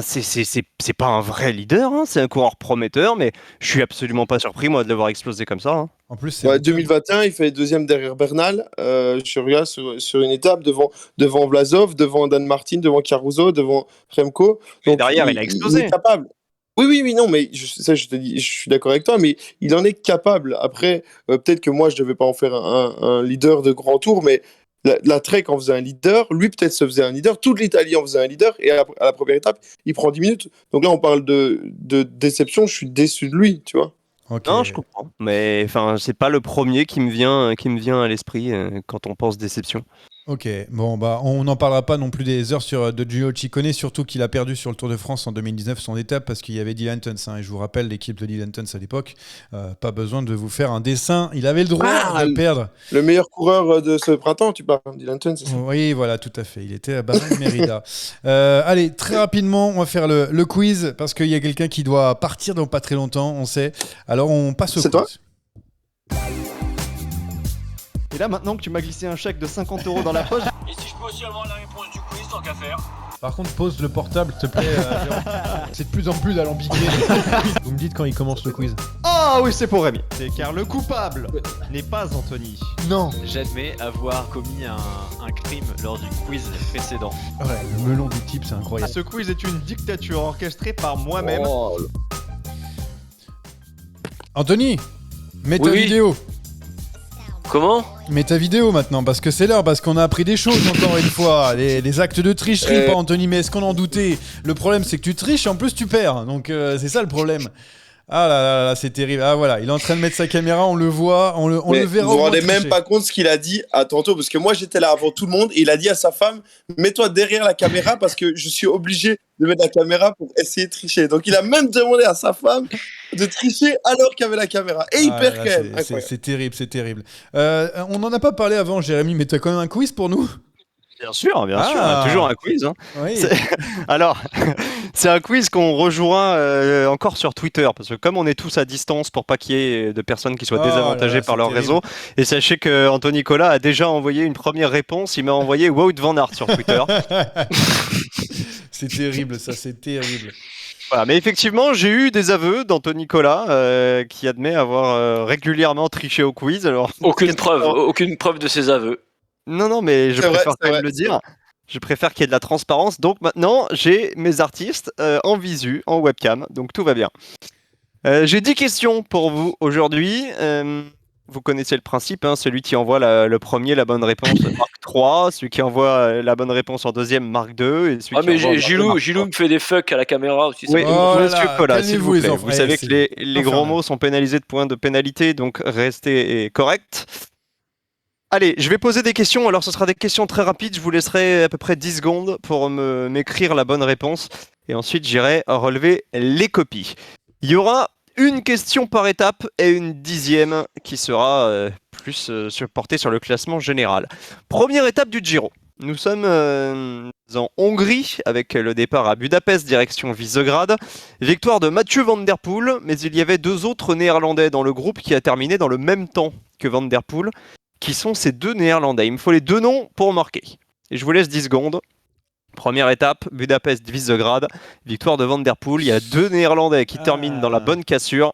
c'est pas un vrai leader, c'est un coureur prometteur, mais je suis absolument pas surpris moi de l'avoir explosé comme ça. En plus, 2021, il fait deuxième derrière Bernal sur une étape devant Vlasov, devant Dan Martin, devant Caruso, devant Remco. Et derrière, il a explosé. Il est capable. Oui, non, mais je te dis, je suis d'accord avec toi, mais il en est capable. Après, peut-être que moi, je devais pas en faire un leader de grand tour, mais la Trek en faisait un leader, lui peut-être se faisait un leader, toute l'Italie en faisait un leader, et à la première étape, il prend 10 minutes. Donc là, on parle de déception, je suis déçu de lui, tu vois. Okay. Non, je comprends, mais c'est pas le premier qui me vient à l'esprit quand on pense déception. Ok, bon bah on n'en parlera pas non plus des heures sur de Giulio Ciccone, surtout qu'il a perdu sur le Tour de France en 2019 son étape parce qu'il y avait Dylan Tuns, et je vous rappelle l'équipe de Dylan Tuns à l'époque, pas besoin de vous faire un dessin, il avait le droit de perdre. Le meilleur coureur de ce printemps, tu parles, Dylan Tuns, c'est ça? Oui, voilà, tout à fait, il était à Bahreïn-Mérida. Allez, très rapidement, on va faire le quiz parce qu'il y a quelqu'un qui doit partir dans pas très longtemps, on sait. Alors on passe au C'est quiz. toi Et là, maintenant que tu m'as glissé un chèque de 50 € dans la poche, Et si je peux aussi avoir la réponse du quiz, tant qu'à faire. Par contre, pose le portable, s'il te plaît. Jérôme. C'est de plus en plus alambiqué. Vous me dites quand il commence le quiz. ah oui, c'est pour Rémi. C'est car le coupable n'est pas Anthony. Non. J'admets avoir commis un crime lors du quiz précédent. Ouais, le melon du type, c'est incroyable. Ce quiz est une dictature orchestrée par moi-même. Oh, Anthony, mets ta Oui. vidéo. Comment? Mets ta vidéo maintenant, parce que c'est l'heure, parce qu'on a appris des choses encore une fois. Les actes de tricherie, pas Anthony, mais est-ce qu'on en doutait? Le problème, c'est que tu triches et en plus tu perds. Donc c'est ça le problème. Ah là là là, c'est terrible. Ah voilà, il est en train de mettre sa caméra, on le voit, on le mais verra. vous au vous moins rendez même tricher. pas compte ce qu'il a dit à tantôt, parce que moi j'étais là avant tout le monde et il a dit à sa femme, mets-toi derrière la caméra parce que je suis obligé de mettre la caméra pour essayer de tricher. Donc il a même demandé à sa femme de tricher alors qu'il y avait la caméra. Et il Ah perd là, quand même. c'est Incroyable. c'est terrible, c'est terrible. On n'en a pas parlé avant, Jérémy, mais t'as quand même un quiz pour nous? Bien sûr, Ah. toujours un quiz. Hein. Oui. Alors, c'est un quiz qu'on rejouera encore sur Twitter, parce que comme on est tous à distance pour pas qu'il y ait de personnes qui soient Oh là désavantagées là, par c'est leur terrible. réseau, et sachez que Anthony Nicolas a déjà envoyé une première réponse, il m'a envoyé Wout van Aert sur Twitter. C'est terrible, ça, c'est terrible. Voilà, mais effectivement, j'ai eu des aveux d'Anthony Nicolas qui admet avoir régulièrement triché au quiz. Alors, Aucune preuve de ses aveux. Non, mais je C'est vrai, préfère c'est quand même vrai, le c'est dire. Je préfère qu'il y ait de la transparence. Donc maintenant, j'ai mes artistes en visu, en webcam. Donc tout va bien. J'ai 10 questions pour vous aujourd'hui. Vous connaissez le principe. Hein, celui qui envoie le premier la bonne réponse marque 3. Celui qui envoie la bonne réponse en deuxième marque 2. Et celui Ah qui mais envoie en dernier marque Gilou me fait des fucks à la caméra aussi. ça oui, me- Oh là monsieur là, Collat, s'il calmez-vous, vous les plaît. enfants. Vous savez c'est que les gros infernal. mots sont pénalisés de points de pénalité, donc restez corrects. Allez, je vais poser des questions. Alors, ce sera des questions très rapides. Je vous laisserai à peu près 10 secondes pour m'écrire la bonne réponse. Et ensuite, j'irai relever les copies. Il y aura une question par étape et une 10e qui sera plus portée sur le classement général. Première étape du Giro. Nous sommes en Hongrie avec le départ à Budapest, direction Visegrad. Victoire de Mathieu Van Der Poel, mais il y avait 2 autres Néerlandais dans le groupe qui a terminé dans le même temps que Van Der Poel. Qui sont ces 2 Néerlandais? Il me faut les 2 noms pour marquer. Et je vous laisse 10 secondes. Première étape, Budapest-Visegrad, victoire de Van Der Poel. Il y a 2 Néerlandais qui terminent dans la bonne cassure.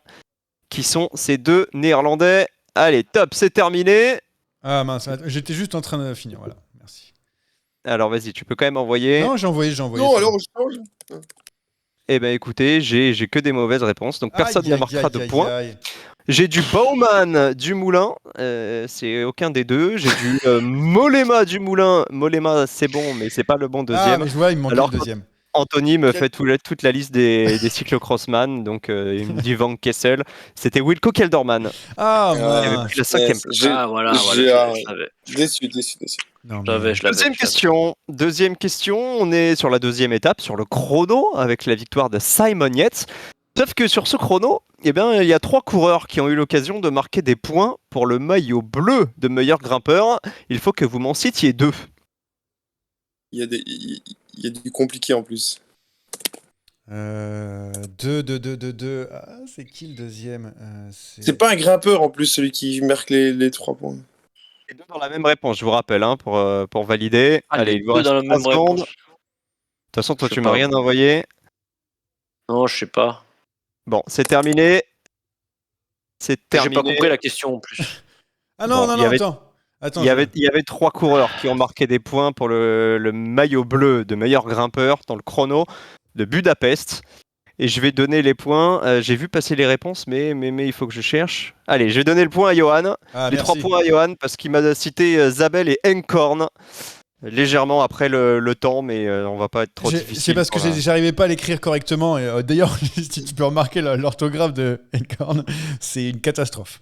Qui sont ces 2 Néerlandais? Allez, top, c'est terminé. Ah mince, attends, j'étais juste en train de finir, voilà. Merci. Alors vas-y, tu peux quand même envoyer. Non, j'ai envoyé. Non, c'est alors bon. on change. Eh ben écoutez, j'ai que des mauvaises réponses, donc personne Aïe, ne aïe, marquera aïe, de aïe, points. aïe. J'ai du Baumann du Moulin, c'est aucun des deux. J'ai du Mollema du Moulin. Mollema, c'est bon, mais c'est pas le bon Ah, deuxième. mais je vois, il me manquait Alors, le deuxième. Anthony me fait toute la liste des cyclocrossman, donc il me dit Van Kessel. C'était Wilco Kelderman. Ah, Il avait mince. pris la 5e place. Ah voilà, j'ai je l'avais. Déçu. Non, mais- Je l'avais. Deuxième question, on est sur la deuxième étape, sur le chrono, avec la victoire de Simon Yates. Sauf que sur ce chrono, eh bien, il y a 3 coureurs qui ont eu l'occasion de marquer des points pour le maillot bleu de meilleur grimpeur. Il faut que vous m'en citiez 2. Il y a du compliqué en plus. 2. Ah, c'est qui le deuxième? C'est pas un grimpeur en plus, celui qui marque les 3 points. Les 2 dans la même réponse, je vous rappelle, hein, pour valider. Allez, il vous reste dans la 3 même secondes. réponse. De toute façon, toi, Je sais tu m'as pas. rien envoyé. Non, je sais pas. Bon, c'est terminé. C'est J'ai terminé. pas compris la question en plus. Ah non, Bon, non, attends. Il y avait 3 coureurs qui ont marqué des points pour le maillot bleu de meilleur grimpeur dans le chrono de Budapest. Et je vais donner les points. J'ai vu passer les réponses, mais il faut que je cherche. Allez, je vais donner le point à Johan. Ah, Les 3 merci. points à Johan parce qu'il m'a cité Zabel et Enkorn. Légèrement après le temps, mais on va pas être trop difficile. C'est parce que pour la- j'arrivais pas à l'écrire correctement. Et d'ailleurs, si tu peux remarquer l'orthographe de Encorn, c'est une catastrophe.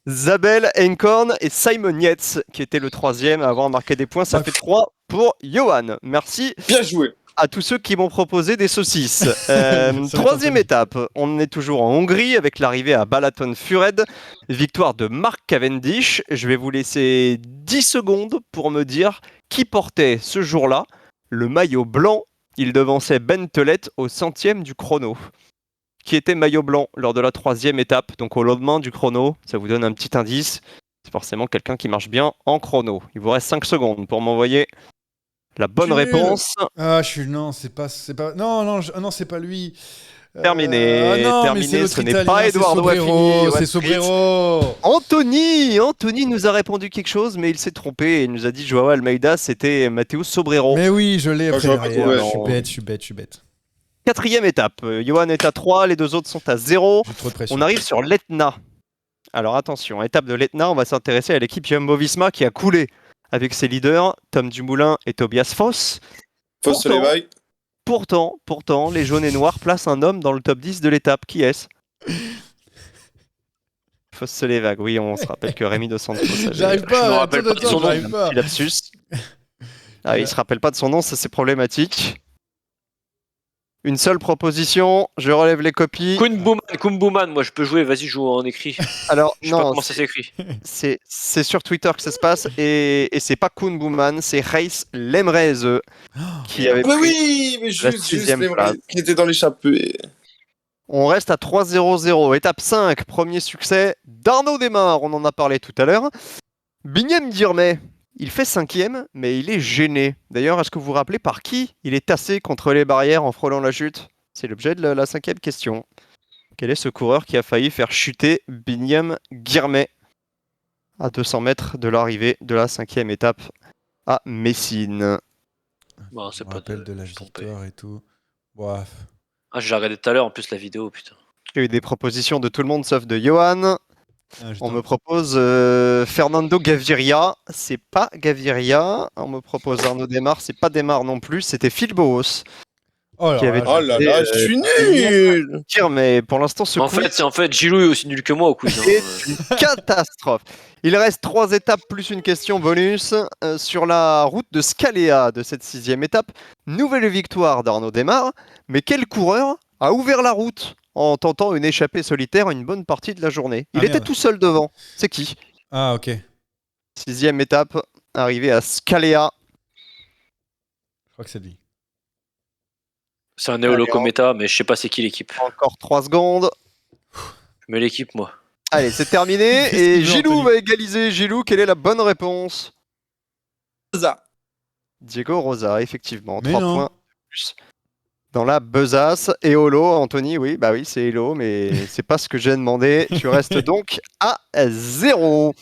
Zabel, Enkorn et Simon Yates, qui était le troisième à avoir marqué des points. Ça fait 3 pour Johan. Merci Bien joué. à tous ceux qui m'ont proposé des saucisses. va Troisième être étape, on est toujours en Hongrie avec l'arrivée à Balaton-Fured. Victoire de Mark Cavendish. Je vais vous laisser 10 secondes pour me dire qui portait ce jour-là le maillot blanc. Il devançait Ben Telet au 100e du chrono. Qui était maillot blanc lors de la troisième étape, donc au lendemain du chrono. Ça vous donne un petit indice. C'est forcément quelqu'un qui marche bien en chrono. Il vous reste 5 secondes pour m'envoyer la bonne Je suis nul. réponse. Ah, non, c'est pas, non, c'est pas lui. Terminé, non, mais terminé, c'est l'autre ce n'est Italien, pas c'est Eduardo Sobrero, Affini. c'est Sobrero. Anthony nous a répondu quelque chose, mais il s'est trompé et il nous a dit Joao Almeida, c'était Matteo Sobrero. Mais oui, je l'ai Ah, après j'aurais pas derrière. trouvé. Je suis bête. Quatrième étape, Johan est à 3, les deux autres sont à 0. J'ai trop de pression. On arrive sur l'Etna. Alors attention, étape de l'Etna, on va s'intéresser à l'équipe Jumbo-Visma qui a coulé avec ses leaders, Tom Dumoulin et Tobias Foss. Fausse l'éveil. Pourtant, les jaunes et noirs placent un homme dans le top 10 de l'étape. Qui est-ce? Foss les vagues. Oui, on se rappelle que Rémi Dos Santos avait... J'arrive Je me pas, rappelle pas de son nom. j'arrive pas. Petit lapsus. Ah, il se rappelle pas de son nom, ça c'est problématique. Une seule proposition, je relève les copies. Kumbuman, moi je peux jouer, vas-y, joue en écrit. Alors, Je sais pas non, comment ça s'écrit. c'est sur Twitter que ça se passe et c'est pas Koen Bouman, c'est Reis Lemreze qui avait Mais pris. oui, mais la juste sixième les place. qui était dans l'échappée. On reste à 3-0-0. Étape 5, premier succès d'Arnaud Desmar, on en a parlé tout à l'heure. Binyam Girmay, il fait 5e, mais il est gêné. D'ailleurs, est-ce que vous vous rappelez par qui il est tassé contre les barrières en frôlant la chute? C'est l'objet de la 5e question. Quel est ce coureur qui a failli faire chuter Binyam Girmay à 200 mètres de l'arrivée de la 5e étape à Messine? Bon, Je c'est me pas rappelle de la victoire et tout. Bref. Ah, j'ai regardé tout à l'heure en plus la vidéo, putain. Il y a eu des propositions de tout le monde sauf de Johan. On me propose Fernando Gaviria, c'est pas Gaviria. On me propose Arnaud Desmar, c'est pas Desmar non plus, c'était Phil Boos. Oh là Qui avait là, Oh là là, je suis nul. Mais pour l'instant, ce En quiz fait, Gilou est aussi nul que moi au quiz. hein. est une catastrophe. Il reste 3 étapes plus une question bonus sur la route de Scalea de cette 6e étape. Nouvelle victoire d'Arnaud Desmar, mais quel coureur a ouvert la route en tentant une échappée solitaire une bonne partie de la journée? Il Ah, était merde. tout seul devant. C'est qui? Ah, ok. 6e étape, arrivé à Scalea. Je crois que c'est lui. C'est un Neolo Cometa, mais je sais pas c'est qui l'équipe. Encore 3 secondes. Je mets l'équipe, moi. Allez, c'est terminé. Qu'est-ce Et qu'il veut, Gilou Anthony va égaliser. Gilou, quelle est la bonne réponse? Ça. Diego Rosa, effectivement. Mais 3 non. points plus dans la besace. Et Olo, Anthony, oui, bah oui, c'est Elo, mais c'est pas ce que j'ai demandé. Tu restes donc à 0.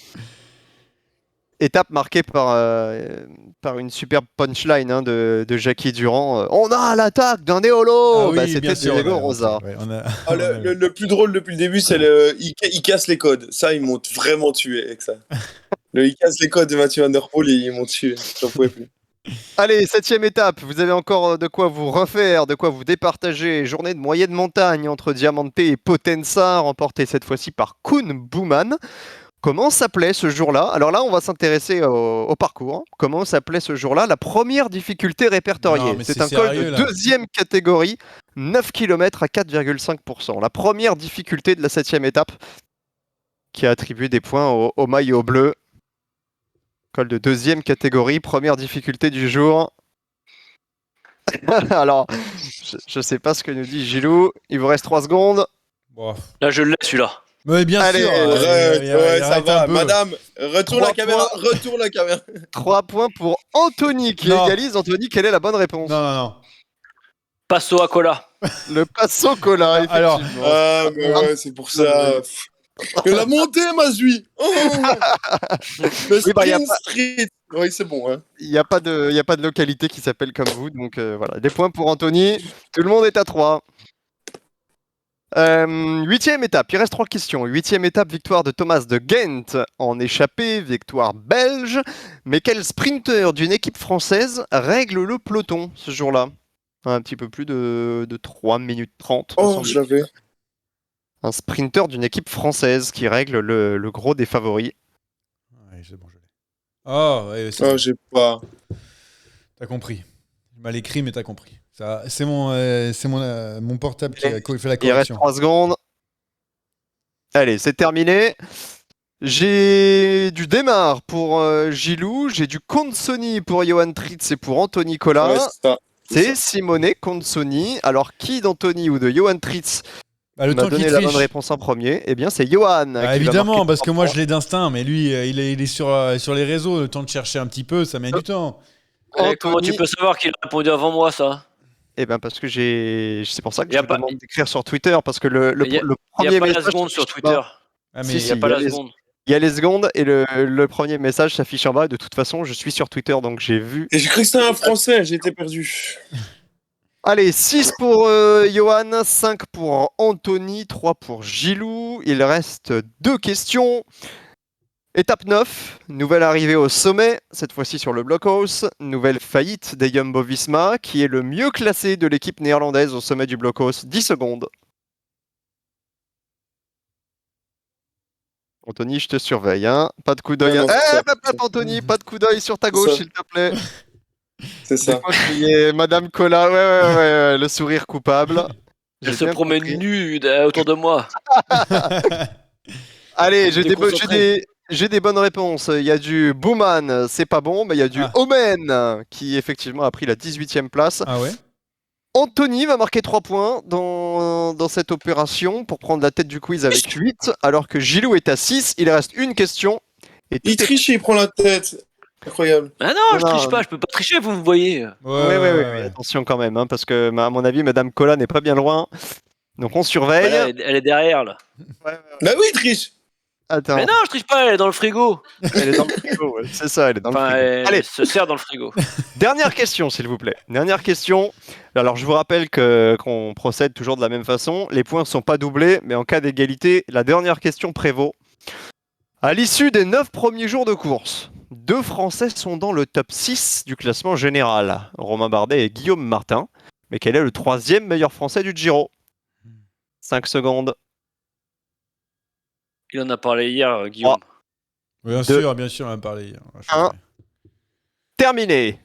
Étape marquée par une superbe punchline de Jackie Durand. On a l'attaque d'un Néolo. Ah oui, Bah, c'était bien sûr, Diego on a- Rosa. ouais, on a- Ah, le plus drôle depuis le début, c'est il casse les codes. Ça, ils m'ont vraiment tué avec ça. Il casse les codes de Mathieu Van Der Poel et ils m'ont tué. J'en pouvais plus. Allez, 7e étape, vous avez encore de quoi vous refaire, de quoi vous départager. Journée de moyenne montagne entre Diamante et Potenza, remportée cette fois-ci par Koen Bouman. Comment s'appelait ce jour-là? Alors là, on va s'intéresser au parcours. Comment s'appelait ce jour-là? La première difficulté répertoriée. Non, mais C'est c'est un col sérieux, de là. 2e catégorie, 9 km à 4,5%. La première difficulté de la 7e étape, qui a attribué des points au maillot bleu. Col de 2e catégorie, première difficulté du jour. Alors, je sais pas ce que nous dit Gilou. Il vous reste 3 secondes. Bon. Là, je l'ai celui-là. Mais bien Allez, sûr. Ouais, ça arrête un va. peu. Madame, retourne la 3 caméra. Retourne la caméra. 3 points pour Anthony qui Non. égalise. Anthony, quelle est la bonne réponse? Non. Passo à Cola. Le Passo Cola, Alors, effectivement. Ah, mais ouais, c'est pour ça. Que la montée, Mazui. Oh le Oui, bah, y a sprint street. Oui, c'est bon. Hein. Il n'y a pas de localité qui s'appelle comme vous, donc voilà. Des points pour Anthony. Tout le monde est à 3. 8e étape, il reste 3 questions. 8e étape, victoire de Thomas de Ghent en échappée, victoire belge. Mais quel sprinter d'une équipe française règle le peloton ce jour-là? Un petit peu plus de 3 minutes 30. me Oh, semble-t-il. je l'avais. Un sprinter d'une équipe française qui règle le gros des favoris. Ouais, c'est bon, je l'ai. Oh, ouais, c'est Oh, bon. j'ai pas. T'as compris. Mal écrit, mais t'as compris. Ça, c'est mon portable qui a fait la Il reste correction. 3 secondes. Allez, c'est terminé. J'ai du Démarre pour Gilou, j'ai du Consoni pour Johan Tritz et pour Anthony Collin. Ouais, c'est ça. C'est Simone Consoni. Alors, qui d'Anthony ou de Johan Tritz Bah, le m'a temps qu'il donné la bonne triche. réponse en premier? Eh bien, c'est Johan. Bah, évidemment, parce que moi je l'ai d'instinct, mais lui, il est sur les réseaux. Le temps de chercher un petit peu, ça met du temps. Comment tu peux savoir qu'il a répondu avant moi, ça? Eh bien, parce que c'est pour ça que Y a je vous pas- demande d'écrire sur Twitter, parce que le Il n'y premier a pas la message seconde sur s'affiche en bas. Twitter. Ah, mais Si, Il si. n'y a pas il y a la les- seconde. Il y a les secondes et le premier message s'affiche en bas. De toute façon, je suis sur Twitter, donc j'ai vu. Et j'ai cru que c'était un français, j'étais perdu. Allez, 6 pour Johan, 5 pour Anthony, 3 pour Gilou. Il reste 2 questions. Étape 9, nouvelle arrivée au sommet, cette fois-ci sur le Blockhouse. Nouvelle faillite des Jumbo-Visma, qui est le mieux classé de l'équipe néerlandaise au sommet du Blockhouse. 10 secondes. Anthony, je te surveille, hein. Pas de coup d'œil. Non, non, c'est ça. Anthony, pas de coup d'œil sur ta gauche, ça. s'il te plaît. C'est ça. Des fois, il y a Madame Cola, ouais, le sourire coupable. Elle J'ai se bien promène compris. nue autour de moi. Allez, j'ai Déconcentré. des bonnes réponses. Il y a du Bowman, c'est pas bon, mais il y a du Ah. Omen, qui effectivement a pris la 18e place. Ah ouais. Anthony va marquer 3 points dans cette opération pour prendre la tête du quiz avec 8, alors que Gilou est à 6. Il reste une question. Et tout Il est- triche et il prend la tête. Incroyable. Ah non, je Non, triche pas, je peux pas tricher, vous me voyez. Ouais, attention quand même, hein, parce que à mon avis, Madame Cola n'est pas bien loin. Donc on surveille. Voilà, elle est derrière là. Bah oui, il triche. Attends, Mais non, je triche pas, elle est dans le frigo. elle est dans le frigo. Ouais. C'est ça, elle est dans le Enfin, frigo. elle Allez, se sert dans le frigo. dernière question, s'il vous plaît. Dernière question. Alors, je vous rappelle qu'on procède toujours de la même façon. Les points ne sont pas doublés, mais en cas d'égalité, la dernière question prévaut. À l'issue des 9 premiers jours de course, 2 Français sont dans le top 6 du classement général. Romain Bardet et Guillaume Martin. Mais quel est le 3e meilleur Français du Giro? 5 secondes. Il en a parlé hier, Guillaume. Bien Deux. sûr, on en a parlé hier. Un. Terminé.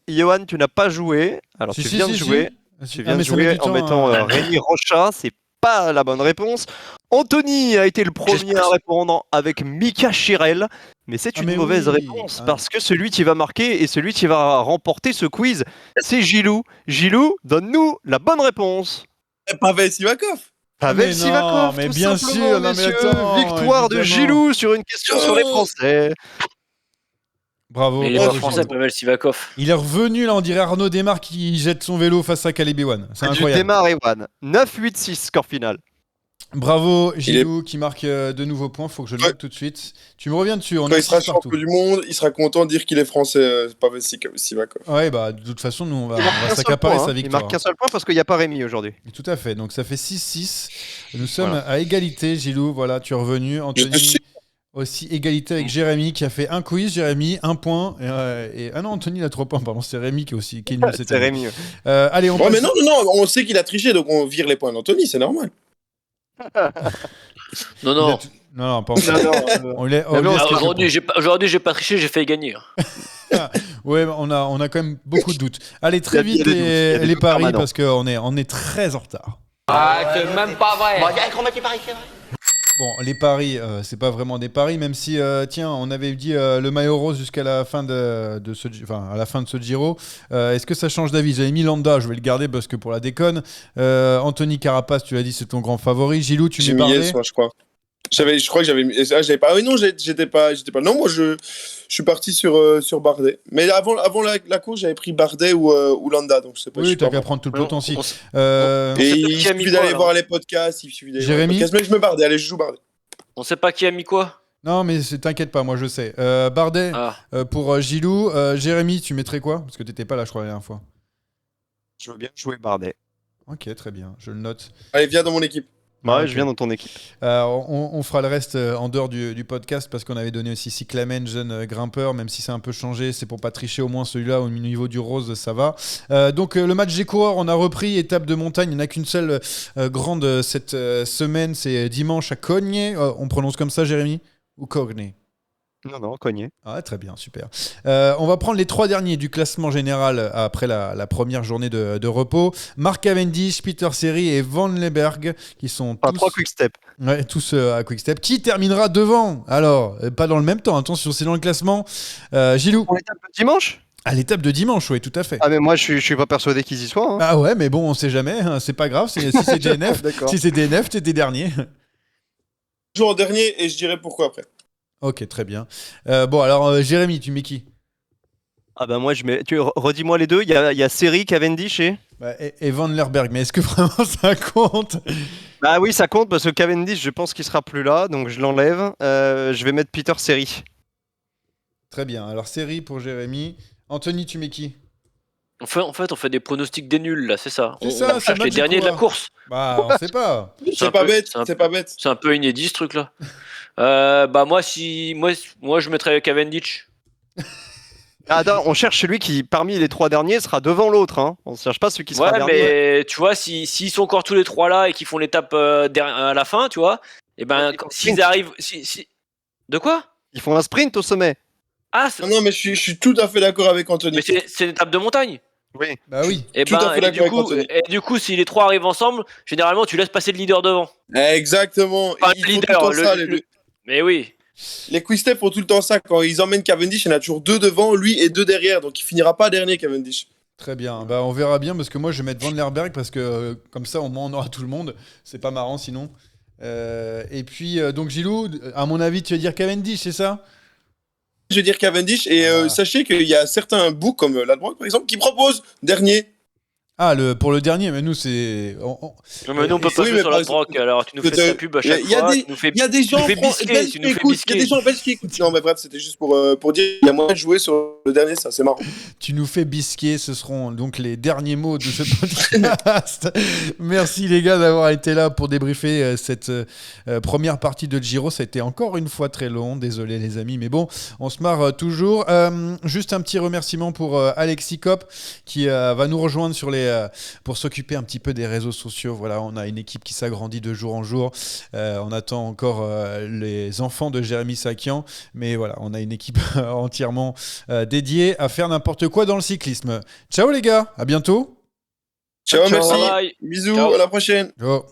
Johan, tu n'as pas joué. Alors, tu viens de jouer. Tu viens de jouer en mettant Rémi Rocha, c'est pas la bonne réponse. Anthony a été le premier J'espère. à répondre avec Mika Chirel, mais c'est Ah, une mais mauvaise oui. réponse Ah. parce que celui qui va marquer et celui qui va remporter ce quiz, c'est Gilou. Gilou, donne-nous la bonne réponse. Pavel Sivakov. Pavel Mais non, Sivakov, mais tout bien simplement, sûr, non, mais messieurs. attends, Victoire de évidemment. Gilou sur une question sur les Français. Bravo. Mais il est bravo, pas français, Gilles. Pavel Sivakov. Il est revenu là, on dirait Arnaud Desmar qui jette son vélo face à Caleb Ewan. C'est Du incroyable. démarre Ewan. 9-8-6 score final. Bravo Gilou qui marque de nouveaux points. Faut que je le note tout de suite. Tu me reviens dessus. On Quand est il sera 6 partout. champion du monde, il sera content de dire qu'il est français, Pavel Sivakov. Ouais, bah de toute façon, nous on va Il marque qu'un seul s'accaparer point, sa hein. Il victoire. marque qu'un seul point parce qu'il n'y a pas Rémi aujourd'hui. Tout à fait. Donc ça fait 6-6. Nous sommes Voilà. à égalité, Gilou. Voilà, tu es revenu. Anthony suis- aussi égalité avec Jérémy qui a fait un quiz. Jérémy, 1 point. Ah non, Anthony il a 3 points. Pardon, c'est Rémy qui est aussi qui est nul cette C'est année. Rémi. Allez, on Ouais, passe. mais non, on sait qu'il a triché, donc on vire les points d'Anthony, c'est normal. Non, Il a non. tout- Non, pas encore. On laisse non, quelques Ah, points. aujourd'hui, j'ai pas triché, j'ai fait gagner. Ouais, on a quand même beaucoup de doutes. Allez, très Il y a vite des doutes, il y a des les doutes paris permanents. parce qu'on est très en retard. Ah, c'est même pas vrai. Bon, les paris, c'est pas vraiment des paris, même si, tiens, on avait dit le maillot rose jusqu'à la fin à la fin de ce Giro. Est-ce que ça change d'avis? J'avais mis Landa, je vais le garder parce que pour la déconne. Anthony Carapace, tu l'as dit, c'est ton grand favori. Gilou, tu J'ai mets mis Bardet. Yates, moi, je crois. Je crois que j'avais mis. Ah, j'avais pas. Ah oui, non, j'étais pas. Non, moi, je suis parti sur Bardet. Mais avant la course, j'avais pris Bardet ou Landa, donc je sais pas. je Oui, suis t'as pas qu'à bon. prendre tout le peloton aussi. On Euh, sait pas Et qui il a mis suffit quoi, d'aller là. voir les podcasts. Il suffit d'aller voir les Jérémy podcasts. Mais je mets Bardet. Allez, je joue Bardet. On sait pas qui a mis quoi. Non, mais t'inquiète pas, moi je sais. Bardet Ah. pour Gilou. Jérémy, tu mettrais quoi? Parce que t'étais pas là, je crois, la dernière fois. Je veux bien jouer Bardet. Ok, très bien, je le note. Allez, viens dans mon équipe. Ouais, ok. je viens dans ton équipe. On fera le reste en dehors du podcast parce qu'on avait donné aussi Cyclamen, jeune grimpeur, même si c'est un peu changé, c'est pour pas tricher, au moins celui-là au niveau du rose ça va. Donc le match des coureurs, on a repris, étape de montagne, il n'y en a qu'une seule grande cette semaine, c'est dimanche à Cogne. On prononce comme ça, Jérémy? Ou Cogne? Non, cogné. Ah, très bien, super. On va prendre les 3 derniers du classement général après la première journée de repos. Mark Cavendish, Peter Serry et Van Leberg qui sont Enfin, tous, 3 quick step. ouais, tous à Quick Step. Qui terminera devant? Alors, pas dans le même temps, attention, c'est dans le classement. Gilou, Pour l'étape de dimanche? à l'étape de dimanche, oui, tout à fait. Ah, mais moi, je suis pas persuadé qu'ils y soient. Hein. Ah ouais, mais bon, on sait jamais, hein, c'est pas grave, si c'est DNF, D'accord. si c'est DNF, t'es dernier. Jour en dernier et je dirai pourquoi après. Ok, très bien. Bon, alors, Jérémy, tu mets qui? Ah bah moi je mets. Redis-moi les deux. Il y a Seri, Cavendish et. Et Van Lerberg, mais est-ce que vraiment ça compte? Bah oui, ça compte parce que Cavendish, je pense qu'il sera plus là, donc je l'enlève. Je vais mettre Peter Seri. Très bien, alors série pour Jérémy. Anthony, tu mets qui? En fait, on fait des pronostics des nuls, là, c'est ça. C'est On ça, c'est cherche match les des derniers de la coureurs. course. Bah, on sait pas. C'est pas bête, c'est pas bête. C'est un peu inédit, ce truc-là. Bah, moi, je mettrais Cavendish. Ah, attends, on cherche celui qui, parmi les 3 derniers, sera devant l'autre. Hein. On ne cherche pas celui qui sera Ouais, dernier. mais tu vois, s'ils sont encore tous les 3 là et qu'ils font l'étape à la fin, tu vois, et ben, Ouais, s'ils arrivent. De quoi? Ils font un sprint au sommet. Ah, Non, mais je suis tout à fait d'accord avec Anthony. mais c'est une étape de montagne. Oui. Bah oui. Et Tout à fait d'accord avec Anthony. du coup, si les 3 arrivent ensemble, généralement, tu laisses passer le leader devant. Exactement. Pas Ils le font tout leader, le temps ça, les mais oui. Les quick-step font tout le temps ça. Quand ils emmènent Cavendish, il y en a toujours 2 devant, lui et 2 derrière. Donc il finira pas dernier, Cavendish. Très bien. Bah, on verra bien parce que moi, je vais mettre Van Lerberg parce que comme ça, au moins, on aura tout le monde. C'est pas marrant sinon. Et puis, donc, Gilou, à mon avis, tu vas dire Cavendish, c'est ça? Je vais dire Cavendish. Et Ah. sachez qu'il y a certains books, comme l'Adbrock par exemple, qui proposent dernier. Ah, pour le dernier, mais nous, c'est. Non, mais nous, on peut Oui, pas mais jouer sur par la broc, alors tu nous fais Peut-être- ta pub à chaque il y a fois. des- Tu nous fais Il y a des gens fais belges bisquer, qui tu nous fais écoutent. Il y bisquer. a des gens belges qui écoutent. Non, mais bref, c'était juste pour dire qu'il y a moyen de jouer sur le dernier, ça, c'est marrant. Tu nous fais bisquer, ce seront donc les derniers mots de ce podcast. Merci les gars d'avoir été là pour débriefer cette première partie de Giro. Ça a été encore une fois très long, désolé les amis, mais bon, on se marre toujours. Juste un petit remerciement pour Alexis Kopp qui va nous rejoindre pour s'occuper un petit peu des réseaux sociaux. Voilà, on a une équipe qui s'agrandit de jour en jour. On attend encore les enfants de Jérémy Sakian, mais voilà, on a une équipe entièrement dédiée à faire n'importe quoi dans le cyclisme. Ciao les gars, à bientôt. Ciao, merci. Bye bye. Bisous, Ciao. à la prochaine. Ciao.